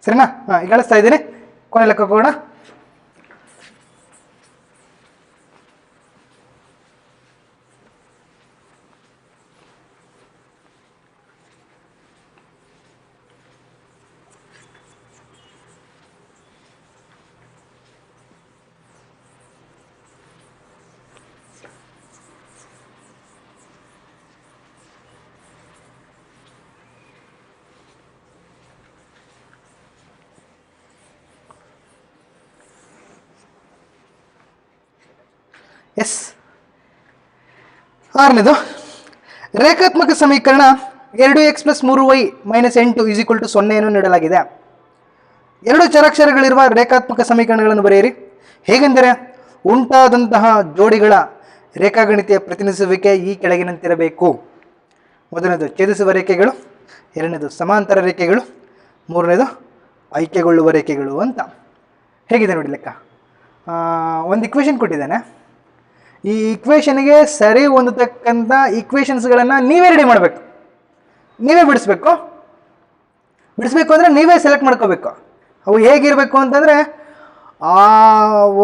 ಸರಿನಾ? ಈಗ ಕಳಿಸ್ತಾ ಇದ್ದೀನಿ. ಕೊನೆ ಲೆಕ್ಕ ಹೋಗೋಣ. ಎಸ್, ಆರನೇದು ರೇಖಾತ್ಮಕ ಸಮೀಕರಣ 2x + 3y - 8 = 0 ನೀಡಲಾಗಿದೆ. ಎರಡು ಚರಾಕ್ಷರಗಳಿರುವ ರೇಖಾತ್ಮಕ ಸಮೀಕರಣಗಳನ್ನು ಬರೆಯಿರಿ. ಹೇಗೆಂದರೆ ಉಂಟಾದಂತಹ ಜೋಡಿಗಳ ರೇಖಾಗಣಿತೀಯ ಪ್ರತಿನಿಧಿಸುವಿಕೆ ಈ ಕೆಳಗಿನಂತಿರಬೇಕು. ಮೊದಲನೇದು ಛೇದಿಸುವ ರೇಖೆಗಳು, ಎರಡನೇದು ಸಮಾಂತರ ರೇಖೆಗಳು, ಮೂರನೇದು ಆಯ್ಕೆಗೊಳ್ಳುವ ರೇಖೆಗಳು ಅಂತ. ಹೇಗಿದೆ ನೋಡಿ ಲೆಕ್ಕ. ಒಂದು ಇಕ್ವೇಷನ್ ಕೊಟ್ಟಿದ್ದಾನೆ. ಈ ಇಕ್ವೇಷನ್ಗೆ ಸರಿ ಹೊಂದತಕ್ಕಂಥ ಇಕ್ವೇಷನ್ಸ್ಗಳನ್ನು ನೀವೇ ರೆಡಿ ಮಾಡಬೇಕು, ನೀವೇ ಬಿಡಿಸ್ಬೇಕು ಅಂದರೆ ನೀವೇ ಸೆಲೆಕ್ಟ್ ಮಾಡ್ಕೋಬೇಕು. ಅವು ಹೇಗಿರಬೇಕು ಅಂತಂದರೆ ಆ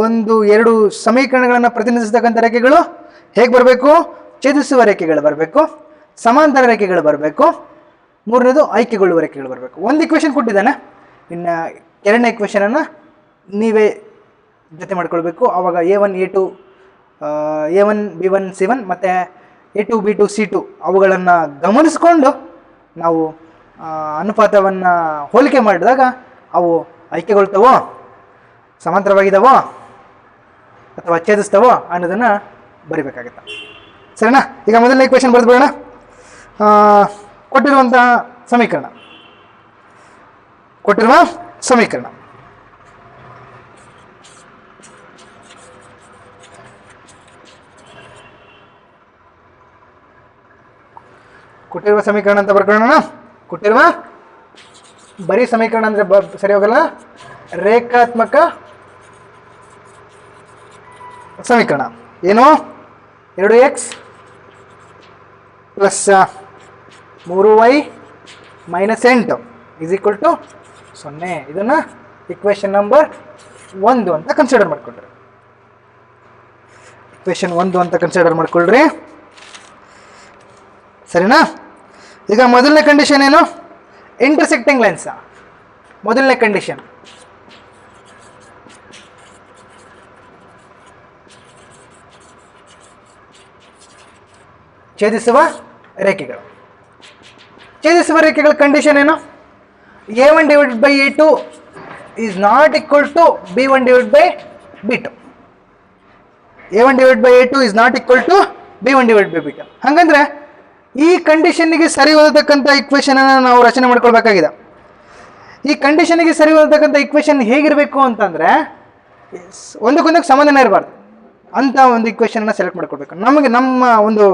ಒಂದು ಎರಡು ಸಮೀಕರಣಗಳನ್ನು ಪ್ರತಿನಿಧಿಸ್ತಕ್ಕಂಥ ರೇಖೆಗಳು ಹೇಗೆ ಬರಬೇಕು, ಛೇದಿಸುವ ರೇಖೆಗಳು ಬರಬೇಕು, ಸಮಾಂತರ ರೇಖೆಗಳು ಬರಬೇಕು, ಮೂರನೇದು ಆಯ್ಕೆಗೊಳ್ಳುವ ರೇಖೆಗಳು ಬರಬೇಕು. ಒಂದು ಇಕ್ವೇಷನ್ ಕೊಟ್ಟಿದ್ದಾನೆ, ಇನ್ನು ಎರಡನೇ ಇಕ್ವೇಷನನ್ನು ನೀವೇ ಜೊತೆ ಮಾಡ್ಕೊಳ್ಬೇಕು. ಆವಾಗ A1 A2 A1 B1 C1 ಮತ್ತು A2 B2 C2 ಅವುಗಳನ್ನು ಗಮನಿಸ್ಕೊಂಡು ನಾವು ಅನುಪಾತವನ್ನು ಹೋಲಿಕೆ ಮಾಡಿದಾಗ ಅವು ಆಯ್ಕೆಗೊಳ್ತವೋ, ಸಮಾಂತರವಾಗಿದ್ದಾವೋ ಅಥವಾ ಛೇದಿಸ್ತವೋ ಅನ್ನೋದನ್ನು ಬರಿಬೇಕಾಗುತ್ತೆ. ಸರಿನಾ? ಈಗ ಮೊದಲನೇ ಇಕ್ವೇಷನ್ ಬರೆದು ಬಿಡೋಣ. ಕೊಟ್ಟಿರುವ ಸಮೀಕರಣ ಕೊಟ್ಟಿರುವ ಸಮೀಕರಣ ಅಂತ ಬರ್ಕೊಳ್ಳೋಣ. ಕೊಟ್ಟಿರುವ ಬರೀ ಸಮೀಕರಣ ಅಂದರೆ ಸರಿ ಹೋಗಲ್ಲ, ರೇಖಾತ್ಮಕ ಸಮೀಕರಣ ಏನು, 2x + 3y - 8 = 0. ಇದನ್ನು ಇಕ್ವೇಷನ್ ನಂಬರ್ 1 ಅಂತ ಕನ್ಸಿಡರ್ ಮಾಡ್ಕೊಳ್ರಿ. ಇಕ್ವೇಷನ್ 1 ಅಂತ ಕನ್ಸಿಡರ್ ಮಾಡ್ಕೊಳ್ರಿ. ಸರಿನಾ? ಈಗ ಮೊದಲನೇ ಕಂಡೀಷನ್ ಏನು, ಇಂಟರ್ಸೆಕ್ಟಿಂಗ್ ಲೈನ್ಸ್. ಮೊದಲನೇ ಕಂಡೀಷನ್ ಛೇದಿಸುವ ರೇಖೆಗಳು. ಕಂಡೀಷನ್ ಏನು, A1 / A2 is not equal to B1 / B2. A1 / A2 is not equal to B1 / B2. ಹಾಗಂದ್ರೆ ಈ ಕಂಡೀಷನ್ಗೆ ಸರಿ ಹೋಗತಕ್ಕಂಥ ಇಕ್ವೇಷನ್ ಅನ್ನು ನಾವು ರಚನೆ ಮಾಡ್ಕೊಳ್ಬೇಕಾಗಿದೆ. ಈ ಕಂಡೀಷನ್ಗೆ ಸರಿ ಹೋಗತಕ್ಕಂಥ ಇಕ್ವೇಷನ್ ಹೇಗಿರಬೇಕು ಅಂತಂದರೆ ಒಂದಕ್ಕೊಂದಕ್ಕೆ ಸಂಬಂಧನೇ ಇರಬಾರ್ದು ಅಂತ ಒಂದು ಇಕ್ವೇಷನನ್ನು ಸೆಲೆಕ್ಟ್ ಮಾಡ್ಕೊಳ್ಬೇಕು. ನಮಗೆ ನಮ್ಮ ಒಂದು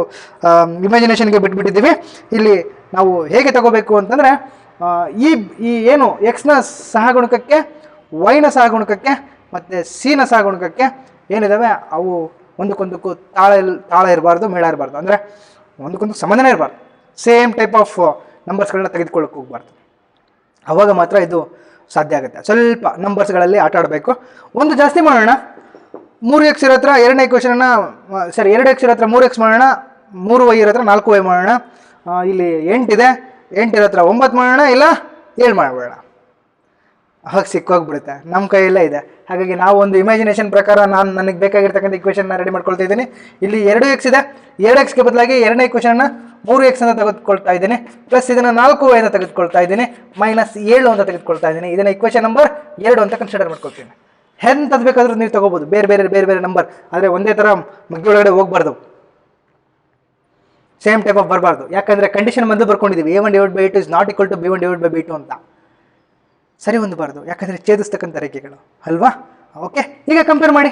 ಇಮ್ಯಾಜಿನೇಷನ್ಗೆ ಬಿಟ್ಬಿಟ್ಟಿದ್ದೀವಿ. ಇಲ್ಲಿ ನಾವು ಹೇಗೆ ತಗೋಬೇಕು ಅಂತಂದರೆ ಈ ಏನು ಎಕ್ಸ್ನ ಸಹಗುಣಕಕ್ಕೆ, ವೈನ ಸಹಗುಣಕಕ್ಕೆ ಮತ್ತು ಸಿನ ಸಹಗುಣಕಕ್ಕೆ ಏನಿದ್ದಾವೆ ಅವು ಒಂದಕ್ಕೊಂದಕ್ಕೂ ತಾಳ ಇರಬಾರ್ದು, ಮೇಳ ಇರಬಾರ್ದು. ಅಂದರೆ ಒಂದಕ್ಕೊಂದು ಸಂಬಂಧನೇ ಇರಬಾರ್ದು. ಸೇಮ್ ಟೈಪ್ ಆಫ್ ನಂಬರ್ಸ್ಗಳನ್ನ ತೆಗೆದುಕೊಳ್ಳೋಕೆ ಹೋಗ್ಬಾರ್ದು. ಆವಾಗ ಮಾತ್ರ ಇದು ಸಾಧ್ಯ ಆಗುತ್ತೆ. ಸ್ವಲ್ಪ ನಂಬರ್ಸ್ಗಳಲ್ಲಿ ಆಟ ಆಡಬೇಕು. ಒಂದು ಜಾಸ್ತಿ ಮಾಡೋಣ, 3x ಇರೋ ಹತ್ರ ಎರಡನೇ ಇಕ್ವೇಷನನ್ನು 2x ಇರೋ ಹತ್ರ 3x ಮಾಡೋಣ, 3y ಇರೋ ಹತ್ರ 4y ಮಾಡೋಣ. ಇಲ್ಲಿ 8 ಇದೆ, 8 ಇರೋ ಹತ್ರ 9 ಮಾಡೋಣ, ಇಲ್ಲ 7 ಮಾಡಬೇಡ. ಹಾಗೆ ಸಿಕ್ಕೋಗ್ಬಿಡುತ್ತೆ. ನಮ್ಮ ಕೈಯಲ್ಲೇ ಇದೆ. ಹಾಗಾಗಿ ನಾವು ಒಂದು ಇಮ್ಯಾಜಿನೇಷನ್ ಪ್ರಕಾರ ನನಗೆ ಬೇಕಾಗಿರ್ತಕ್ಕಂಥ ಇಕ್ವೇಷನ್ನ ರೆಡಿ ಮಾಡ್ಕೊಳ್ತಾ ಇದ್ದೀನಿ. ಇಲ್ಲಿ 2x ಇದೆ, 2xಗೆ ಬದಲಾಗಿ ಎರಡನೇ ಇಕ್ವೇಷನ್ನ 3x ಅಂತ ತೆಗೆದುಕೊಳ್ತಾ ಇದ್ದೀನಿ, ಪ್ಲಸ್ ಇದನ್ನು 4y ಅಂತ ತೆಗೆದುಕೊಳ್ತಾ ಇದ್ದೀನಿ, -7 ಅಂತ ತೆಗೆದುಕೊಳ್ತಾ ಇದ್ದೀನಿ. ಇದನ್ನು ಇಕ್ವೇಷನ್ ನಂಬರ್ 2 ಅಂತ ಕನ್ಸಿಡರ್ ಮಾಡ್ಕೊಳ್ತೀನಿ. ಎಂಥದ್ದು ಬೇಕಾದ್ರೂ ನೀವು ತಗೋಬೋದು, ಬೇರೆ ಬೇರೆ ನಂಬರ್, ಆದರೆ ಒಂದೇ ಥರ ಮಗ್ಗಿ ಒಳಗಡೆ ಹೋಗ್ಬಾರ್ದು, ಸೇಮ್ ಟೈಪ್ ಆಫ್ ಬರಬಾರ್ದು. ಯಾಕಂದರೆ ಕಂಡೀಷನ್ ಮೊದಲು ಬರ್ಕೊಂಡಿದ್ದೀವಿ, A1 / A2 is not equal to B1 / B2 ಅಂತ. ಸರಿ ಹೊಂದಬಾರ್ದು, ಯಾಕಂದರೆ ಛೇದಿಸ್ತಕ್ಕಂಥ ರೇಖೆಗಳು ಅಲ್ವಾ. ಓಕೆ, ಈಗ ಕಂಪೇರ್ ಮಾಡಿ.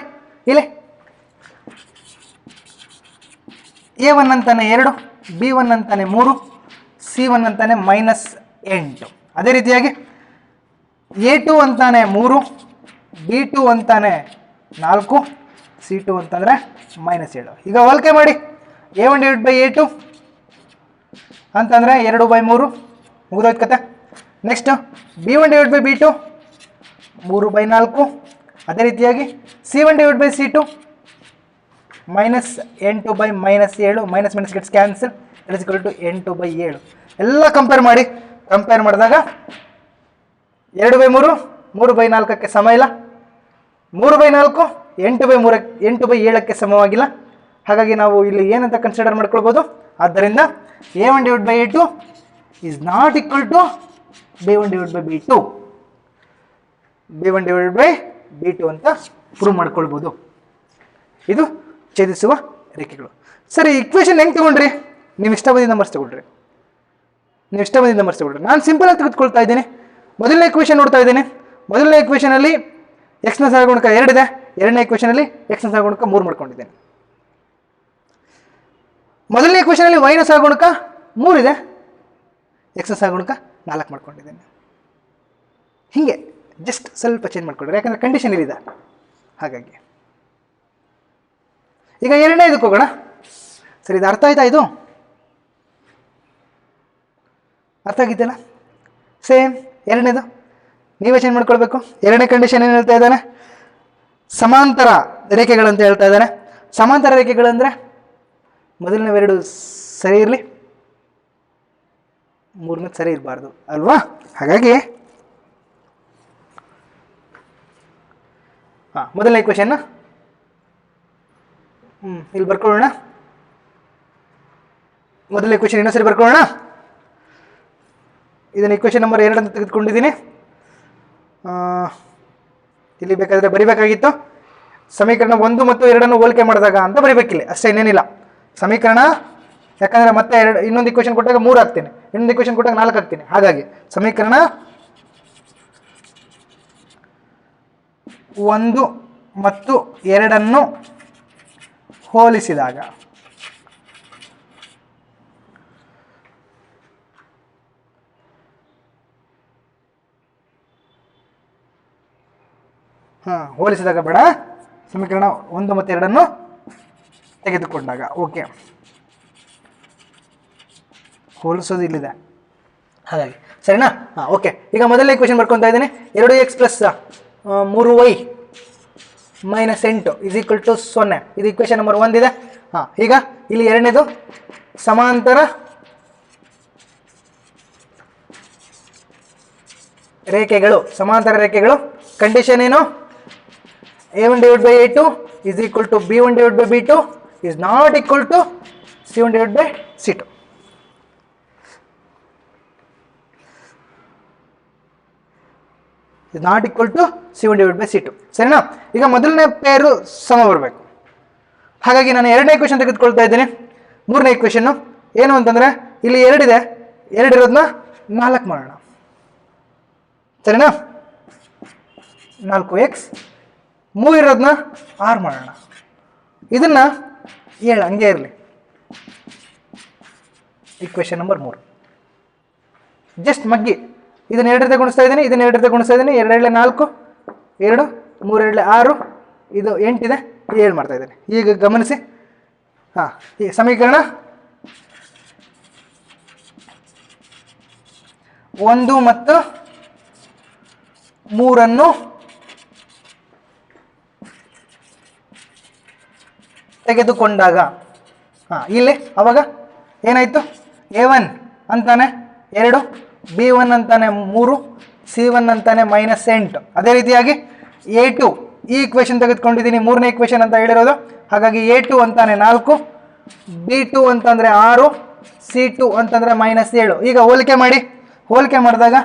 ಇಲ್ಲಿ A1 ಅಂತಾನೆ 2, B1 ಅಂತಾನೆ 3, C1 ಅಂತಾನೆ -8. ಅದೇ ರೀತಿಯಾಗಿ A2 ಅಂತಾನೆ 3, B2 ಅಂತಾನೆ 4, C2 ಅಂತಂದರೆ -7. ಈಗ ಹೋಲಿಕೆ ಮಾಡಿ. A1/A2 ಅಂತಂದರೆ 2/3, ಮುಗಿದೋಯ್ತು ಕತೆ. Next B1/B2 3/4. ಅದೇ ರೀತಿಯಾಗಿ C1/C2 -8/-7, ಮೈನಸ್ ಗೆಟ್ಸ್ ಕ್ಯಾನ್ಸಲ್, = 8/7. ಎಲ್ಲ ಕಂಪೇರ್ ಮಾಡಿ. ಕಂಪೇರ್ ಮಾಡಿದಾಗ 2/3 3/4ಕ್ಕೆ ಸಮ ಇಲ್ಲ, 3/4 8/7ಕ್ಕೆ ಸಮವಾಗಿಲ್ಲ. ಹಾಗಾಗಿ ನಾವು ಇಲ್ಲಿ ಏನಂತ ಕನ್ಸಿಡರ್ ಮಾಡ್ಕೊಳ್ಬೋದು. ಆದ್ದರಿಂದ A1/A2 is not equal to B1/B2, B1/B2 ಅಂತ ಪ್ರೂವ್ ಮಾಡ್ಕೊಳ್ಬೋದು. ಇದು ಛೇದಿಸುವ ರೇಖೆಗಳು. ಸರಿ, ಇಕ್ವೇಷನ್ ಹೆಂಗೆ ತಗೊಂಡ್ರಿ? ನೀವು ಇಷ್ಟ ಬಂದಿದ್ದ ನಂಬರ್ಸ್ ತಗೊಳ್ರಿ. ನಾನು ಸಿಂಪಲ್ ಆಗಿ ತೆಗೆದುಕೊಳ್ತಾ ಇದ್ದೀನಿ. ಮೊದಲನೇ ಇಕ್ವೇಷನ್ ನೋಡ್ತಾ ಇದ್ದೀನಿ. ಮೊದಲನೇ ಇಕ್ವೇಷನಲ್ಲಿ ಎಕ್ಸ್ನ ಸಹಗುಣಕ 2 ಇದೆ. ಎರಡನೇ ಇಕ್ವೇಷನಲ್ಲಿ ಎಕ್ಸ್ನ ಸಹಗುಣಕ 3 ಮಾಡ್ಕೊಂಡಿದ್ದೇನೆ. ಮೊದಲನೇ ಇಕ್ವೇಷನಲ್ಲಿ ವೈನ ಸಹಗುಣಕ 3 ಇದೆ, ಎಕ್ಸ್ನ ಸಹಗುಣಕ 4 ಮಾಡ್ಕೊಂಡಿದ್ದೇನೆ. ಹೀಗೆ ಜಸ್ಟ್ ಸ್ವಲ್ಪ ಚೇಂಜ್ ಮಾಡ್ಕೊಳ್ರಿ, ಯಾಕಂದರೆ ಕಂಡೀಷನ್ ಇಲ್ಲಿದೆ. ಹಾಗಾಗಿ ಈಗ ಎರಡನೇ ಇದಕ್ಕೆ ಹೋಗೋಣ. ಸರಿ, ಇದು ಅರ್ಥ ಆಯ್ತಾ? ಇದು ಅರ್ಥ ಆಗಿದ್ದಲ್ಲ? ಸೇಮ್ ಎರಡನೇದು ನೀವೇ ಚೇಂಜ್ ಮಾಡ್ಕೊಳ್ಬೇಕು. ಎರಡನೇ ಕಂಡೀಷನ್ ಏನು ಹೇಳ್ತಾ ಇದ್ದಾನೆ? ಸಮಾಂತರ ರೇಖೆಗಳಂತ ಹೇಳ್ತಾ ಇದ್ದಾನೆ. ಸಮಾಂತರ ರೇಖೆಗಳಂದರೆ ಮೊದಲನೇವೆರಡು ಸರಿ ಇರಲಿ, ಮೂರನೇದು ಸರಿ ಇರಬಾರ್ದು ಅಲ್ವಾ? ಹಾಗಾಗಿ ಮೊದಲನೇ ಇಕ್ವೇಷನ್ನ ಇಲ್ಲಿ ಬರ್ಕೊಳ್ಳೋಣ. ಮೊದಲನೇ ಇಕ್ವೇಷನ್ ಇನ್ನೊಂದ್ಸರಿ ಬರ್ಕೊಳ್ಳೋಣ. ಇದನ್ನು ಇಕ್ವೇಷನ್ ನಂಬರ್ 2 ಅಂತ ತೆಗೆದುಕೊಂಡಿದ್ದೀನಿ. ಇಲ್ಲಿ ಬೇಕಾದರೆ ಬರಿಬೇಕಾಗಿತ್ತು ಸಮೀಕರಣ 1 ಮತ್ತು 2 ಹೋಲಿಕೆ ಮಾಡಿದಾಗ ಅಂತ ಬರಿಬೇಕಿಲ್ಲ, ಅಷ್ಟೇ, ಇನ್ನೇನಿಲ್ಲ. ಸಮೀಕರಣ, ಯಾಕಂದರೆ ಮತ್ತೆ ಇನ್ನೊಂದು ಇಕ್ವೇಷನ್ ಕೊಟ್ಟಾಗ 3 ಹಾಕ್ತೀನಿ, ಇನ್ನೊಂದು ಇಕ್ವೇಷನ್ ಕೊಟ್ಟಾಗ 4 ಹಾಕ್ತೀನಿ. ಹಾಗಾಗಿ ಸಮೀಕರಣ 1 ಮತ್ತು 2 ಹೋಲಿಸಿದಾಗ ಹೋಲಿಸಿದಾಗ ಬೇಡ, ಸಮೀಕರಣ 1 ಮತ್ತು 2 ತೆಗೆದುಕೊಂಡಾಗ. ಓಕೆ, ಹೋಲಿಸೋದು ಇಲ್ಲಿದೆ, ಹಾಗಾಗಿ ಸರಿನಾ? ಓಕೆ, ಈಗ ಮೊದಲನೇ ಇಕ್ವೇಷನ್ ಬರ್ಕೊತಾ ಇದ್ದೀನಿ. 2x + 3y - 8 = 0. ಇದು ಇಕ್ವೇಷನ್ ನಂಬರ್ 1 ಇದೆ. ಈಗ ಇಲ್ಲಿ ಎರಡನೇದು ಸಮಾಂತರ ರೇಖೆಗಳು. ಸಮಾಂತರ ರೇಖೆಗಳು ಕಂಡೀಷನ್ ಏನು? A1/A2 = B1/B2 is not equal to C1/C2. is not equal to C1/C2. ಸರಿನಾ? ಈಗ ಮೊದಲನೇ ಪೇರು ಸಮ ಬರಬೇಕು. ಹಾಗಾಗಿ ನಾನು ಎರಡನೇ ಇಕ್ವೇಷನ್ ತೆಗೆದುಕೊಳ್ತಾ ಇದ್ದೀನಿ. ಮೂರನೇ ಇಕ್ವೇಷನ್ನು ಏನು ಅಂತಂದರೆ, ಇಲ್ಲಿ 2 ಇದೆ, 2 ಇರೋದನ್ನ 4 ಮಾಡೋಣ. ಸರಿನಾ? 4x, 3 ಇರೋದನ್ನ 6 ಮಾಡೋಣ. ಇದನ್ನು 7 ಹಂಗೆ ಇರಲಿ. ಇಕ್ವೇಷನ್ ನಂಬರ್ 3 ಜಸ್ಟ್ ಮಗ್ಗಿ ಇದನ್ನು 2 ಜೊತೆ ಗುಣಿಸ್ತಾ ಇದ್ದೀನಿ, ಇದನ್ನು 2 ಜೊತೆ ಗುಣಿಸ್ತಾ ಇದ್ದೀನಿ. 2 × 4 2, 3 × 6, ಇದು 8 ಇದೆ, 7 ಮಾಡ್ತಾ ಇದ್ದೀನಿ. ಈಗ ಗಮನಿಸಿ, ಈ ಸಮೀಕರಣ 1 ಮತ್ತು 3 ತೆಗೆದುಕೊಂಡಾಗ ಇಲ್ಲಿ ಅವಾಗ ಏನಾಯಿತು? A1 ಅಂತಾನೆ 2, B1 ಅಂತಾನೆ 3, C1 ಅಂತಾನೆ -8. ಅದೇ ರೀತಿಯಾಗಿ A2, ಈ ಇಕ್ವೇಷನ್ ತೆಗೆದುಕೊಂಡಿದ್ದೀನಿ, ಮೂರನೇ ಇಕ್ವೇಷನ್ ಅಂತ ಹೇಳಿರೋದು. ಹಾಗಾಗಿ A2 ಅಂತಾನೆ 4, B2 ಅಂತಂದರೆ 6, C2 ಅಂತಂದರೆ -7. ಈಗ ಹೋಲಿಕೆ ಮಾಡಿ. ಹೋಲಿಕೆ ಮಾಡಿದಾಗ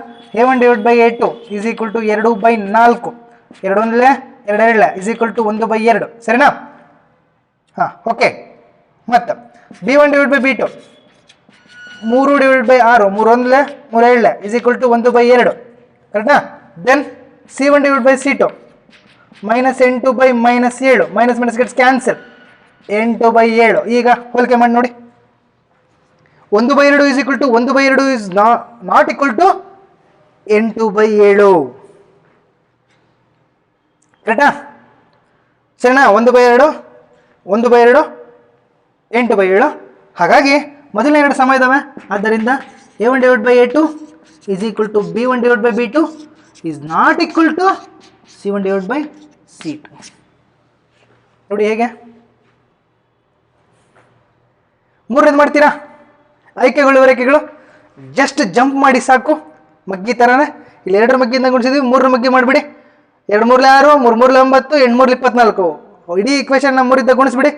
A1/A2 = 2/4, 2 1 2 1/2. ಸರಿನಾ? ಓಕೆ. ಮತ್ತು B1/B2 3/6, 3 1 3 7 = 1/2. ಕರೆಕ್ಟಾ? Then C1/C2 -8/-7 minus minus gets cancel 8/7. ಈಗ ಹೋಲಿಕೆ ಮಾಡಿ ನೋಡಿ 1/2 is equal to 1/2 is not equal to 8/7 ಕರೆಕ್ಟಾ ಸರಿನಾ 1/2 8/7 ಹಾಗಾಗಿ ಮೊದಲನೇ ಎರಡು ಸಮ ಇದಾವೆ ಆದ್ದರಿಂದ a1/a2 is equal to b1/b2 is not equal to c1/c2 ನೋಡಿ ಹೇಗೆ ಮೂರನೇದು ಮಾಡ್ತೀರಾ ಆಯ್ಕೆಗಳು ರೇಖೆಗಳು ಜಸ್ಟ್ ಜಂಪ್ ಮಾಡಿ ಸಾಕು ಮಗ್ಗಿ ಥರನೇ ಇಲ್ಲಿ 2 ಮಗ್ಗಿಯಿಂದ ಗುಣಿಸಿದ್ವಿ 3 ಮಗ್ಗಿ ಮಾಡಿಬಿಡಿ 2 3 6 3 3 9 8 3 24 ಇಡೀ ಇಕ್ವೇಷನ್ನ 3 ಗುಣಿಸ್ಬಿಡಿ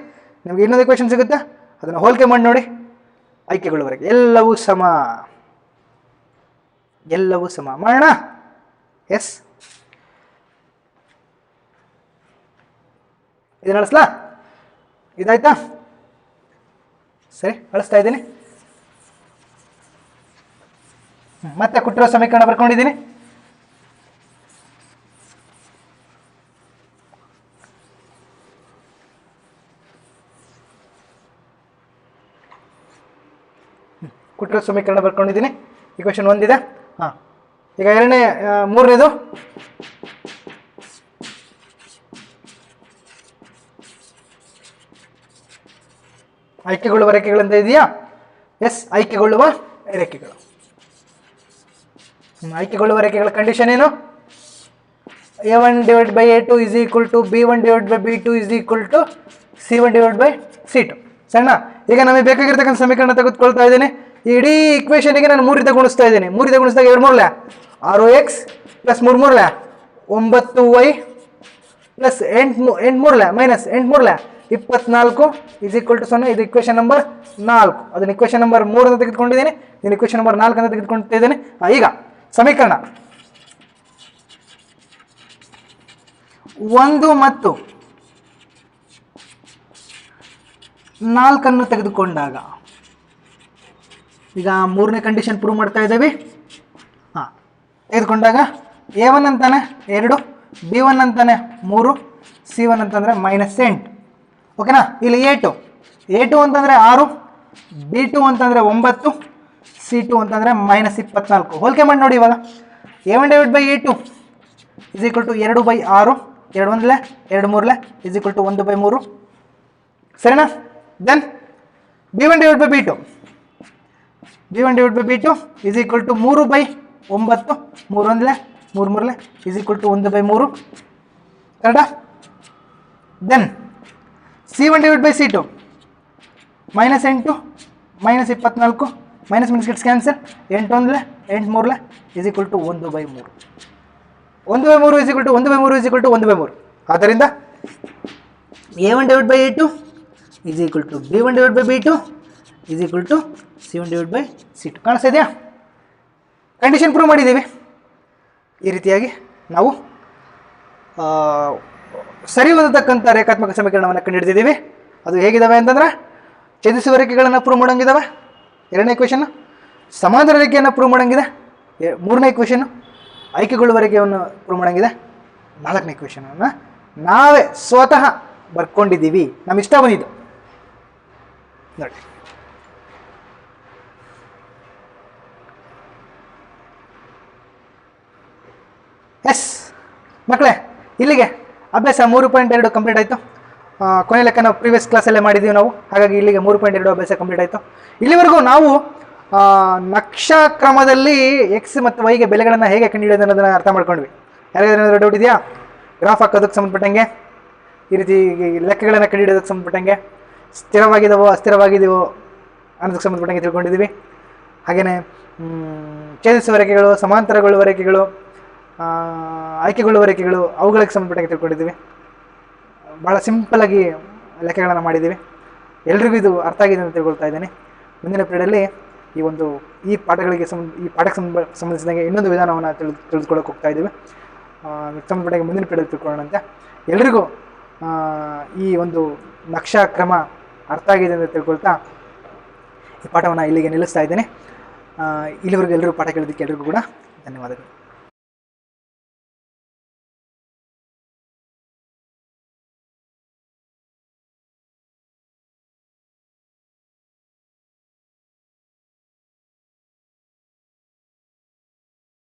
ನಿಮಗೆ ಇನ್ನೊಂದು ಇಕ್ವೇಷನ್ ಸಿಗುತ್ತೆ ಅದನ್ನು ಹೋಲಿಕೆ ಮಾಡಿ ನೋಡಿ ಆಯ್ಕೆಗಳವರೆಗೆ ಎಲ್ಲವೂ ಸಮ ಮಾಡೋಣ ಎಸ್ ಇದನ್ನ ಅಳಿಸ್ಲಾ ಇದಾಯ್ತಾ ಸರಿ ಅಳಿಸ್ತಾ ಇದ್ದೀನಿ ಮತ್ತೆ ಕೊಟ್ಟಿರೋ ಸಮೀಕರಣ ಬರ್ಕೊಂಡಿದ್ದೀನಿ ಕೊಟ್ಟಿರೋ ಸಮೀಕರಣ ಬರ್ಕೊಂಡಿದ್ದೀನಿ ಇಕ್ವೇಷನ್ 1 ಇದೆ ಹಾಂ ಈಗ ಮೂರನೇದು ಆಯ್ಕೆಗೊಳ್ಳುವ ರೇಖೆಗಳಂತ ಇದೆಯಾ ಎಸ್ ಆಯ್ಕೆಗೊಳ್ಳುವ ರೇಖೆಗಳು ಆಯ್ಕೆಗೊಳ್ಳುವ ರೇಖೆಗಳ ಕಂಡೀಷನ್ ಏನು a1/a2 is equal to b1/b2 is equal to c1/c2 ಸಣ್ಣ ಈಗ ನಮಗೆ ಬೇಕಾಗಿರ್ತಕ್ಕಂಥ ಸಮೀಕರಣ ತೆಗೆದುಕೊಳ್ತಾ ಇದ್ದೇನೆ ಇಡೀ ಇಕ್ವೇಷನ್ಗೆ ನಾನು 3 ಗುಣಿಸ್ತಾ ಇದ್ದೀನಿ 3 ಗುಣಿಸಿದಾಗ 2 3 6x plus 3 3 9y plus 8 3 minus 8 3 24 is equal to 0 ಇದು ಇಕ್ವೇಷನ್ ನಂಬರ್ 4 ಅದನ್ನ ಇಕ್ವೇಷನ್ ನಂಬರ್ 3 ಅಂತ ತೆಗೆದುಕೊಂಡಿದ್ದೇನೆ ಇದನ್ನ ಇಕ್ವೇಷನ್ ನಂಬರ್ 4 ಅಂತ ತೆಗೆದುಕೊಳ್ತಾ ಇದ್ದೇನೆ ಈಗ ಸಮೀಕರಣ 1 ಮತ್ತು 4 ತೆಗೆದುಕೊಂಡಾಗ ಈಗ ಮೂರನೇ ಕಂಡೀಷನ್ ಪ್ರೂವ್ ಮಾಡ್ತಾ ಇದ್ದೇವೆ ಹಾಂ ತೆಗೆದುಕೊಂಡಾಗ a1 ಅಂತಾನೆ 2 b1 ಅಂತಾನೆ 3 c1 ಅಂತಂದರೆ -8 ಓಕೆನಾ ಇಲ್ಲಿ a2 ಅಂತಂದರೆ 6 b2 ಅಂತಂದರೆ 9 c2 ಅಂತಂದರೆ -24 ಹೋಲಿಕೆ ಮಾಡಿ ನೋಡಿ ಇವಾಗ a1/a2 is equal to 2/6 2 1 2 3 is equal to 1/3 ಸರಿನಾ then b1/b2 is equal to 3/9 3 1 3 3 is equal to 1/3 ಕರೆಕ್ಟಾ then c1/c2 -8 -24 minus minus gets cancel 8 1 8 3 is equal to 1/3 1/3 is equal to 1/3 is equal to 1/3 ಆದ್ದರಿಂದ a1/a2 is equal to b1/b2 is equal to c1/c2 ಕಾಣಿಸ್ತಾ ಇದೆಯಾ condition prove ಮಾಡಿದ್ದೀವಿ ಈ ರೀತಿಯಾಗಿ ನಾವು ಸರಿ ಹೊಂದತಕ್ಕಂಥ ರೇಖಾತ್ಮಕ ಸಮೀಕರಣವನ್ನು ಕಂಡುಹಿಡಿದಿದ್ದೀವಿ ಅದು ಹೇಗಿದ್ದಾವೆ ಅಂತಂದರೆ ಛೇದಿಸುವ ರೇಖೆಗಳನ್ನು ಪ್ರೂವ್ ಮಾಡೋಂಗಿದ್ದಾವೆ 2ನೇ ಇಕ್ವೇಷನ್ ಸಮಾಂತರ ರೇಖೆಯನ್ನು ಪ್ರೂವ್ ಮಾಡೋಂಗಿದೆ 3ನೇ ಇಕ್ವೇಷನ್ ಆಯ್ಕೆಗೊಳ್ಳುವ ರೇಖೆಯನ್ನು ಪ್ರೂವ್ ಮಾಡೋಂಗಿದೆ 4ನೇ ಇಕ್ವೇಷನನ್ನು ನಾವೇ ಸ್ವತಃ ಬರ್ಕೊಂಡಿದ್ದೀವಿ ನಮ್ಮ ಇಷ್ಟ ಬಂದಿದ್ದು ನೋಡಿ ಎಸ್ ಮಕ್ಕಳೇ ಇಲ್ಲಿಗೆ ಅಭ್ಯಾಸ 3.2 ಕಂಪ್ಲೀಟ್ ಆಯಿತು ಕೊನೆ ಲೆಕ್ಕ ನಾವು ಪ್ರೀವಿಯಸ್ ಕ್ಲಾಸಲ್ಲೇ ಮಾಡಿದ್ದೀವಿ ನಾವು ಹಾಗಾಗಿ ಇಲ್ಲಿಗೆ 3.2 ಅಭ್ಯಾಸ ಕಂಪ್ಲೀಟ್ ಆಯಿತು ಇಲ್ಲಿವರೆಗೂ ನಾವು ನಕ್ಷಾಕ್ರಮದಲ್ಲಿ ಎಕ್ಸ್ ಮತ್ತು ವೈಗೆ ಬೆಲೆಗಳನ್ನು ಹೇಗೆ ಕಂಡುಹಿಡಿಯೋದು ಅನ್ನೋದನ್ನು ಅರ್ಥ ಮಾಡ್ಕೊಂಡ್ವಿ ಯಾರಿಗಾದ್ರೂ ಡೌಟ್ ಇದೆಯಾ ಗ್ರಾಫ್ ಹಾಕೋದಕ್ಕೆ ಸಂಬಂಧಪಟ್ಟಂಗೆ ಈ ರೀತಿ ಲೆಕ್ಕಗಳನ್ನು ಕಂಡುಹಿಡಿಯೋದಕ್ಕೆ ಸಂಬಂಧಪಟ್ಟಂಗೆ ಸ್ಥಿರವಾಗಿದ್ದಾವೋ ಅಸ್ಥಿರವಾಗಿದೆಯೋ ಅನ್ನೋದಕ್ಕೆ ಸಂಬಂಧಪಟ್ಟಂಗೆ ತಿಳ್ಕೊಂಡಿದ್ದೀವಿ ಹಾಗೆಯೇ ಛೇದಿಸುವ ರೇಖೆಗಳು ಸಮಾಂತರಗೊಳ್ಳುವ ರೇಖೆಗಳು ಆಯ್ಕೆಗೊಳ್ಳುವ ರೇಖೆಗಳು ಅವುಗಳಿಗೆ ಸಂಬಂಧಪಟ್ಟಂಗೆ ತಿಳ್ಕೊಂಡಿದ್ದೀವಿ ಭಾಳ ಸಿಂಪಲ್ಲಾಗಿ ಲೆಕ್ಕಗಳನ್ನು ಮಾಡಿದ್ದೀವಿ ಎಲ್ರಿಗೂ ಇದು ಅರ್ಥ ಆಗಿದೆ ಅಂತ ತಿಳ್ಕೊಳ್ತಾ ಇದ್ದೇನೆ ಮುಂದಿನ ಪೀರಿಯಡಲ್ಲಿ ಈ ಪಾಠಕ್ಕೆ ಸಂಬಂಧಿಸಿದಂಗೆ ಇನ್ನೊಂದು ವಿಧಾನವನ್ನು ತಿಳಿದುಕೊಳ್ಳೋಕೆ ಹೋಗ್ತಾ ಇದ್ದೀವಿ ಸಂಬಂಧಪಟ್ಟಂಗೆ ಮುಂದಿನ ಪೀರಿಯಡ್ ತಿಳ್ಕೊಳ್ಳೋಣ ಅಂತ ಎಲ್ರಿಗೂ ಈ ಒಂದು ನಕ್ಷಾಕ್ರಮ ಅರ್ಥ ಆಗಿದೆ ಅಂತ ತಿಳ್ಕೊಳ್ತಾ ಈ ಪಾಠವನ್ನು ಇಲ್ಲಿಗೆ ನಿಲ್ಲಿಸ್ತಾ ಇದ್ದೇನೆ ಇಲ್ಲಿವರೆಗೂ ಎಲ್ಲರಿಗೂ ಪಾಠ ಕೇಳಿದ್ದಕ್ಕೆ ಎಲ್ರಿಗೂ ಕೂಡ ಧನ್ಯವಾದಗಳು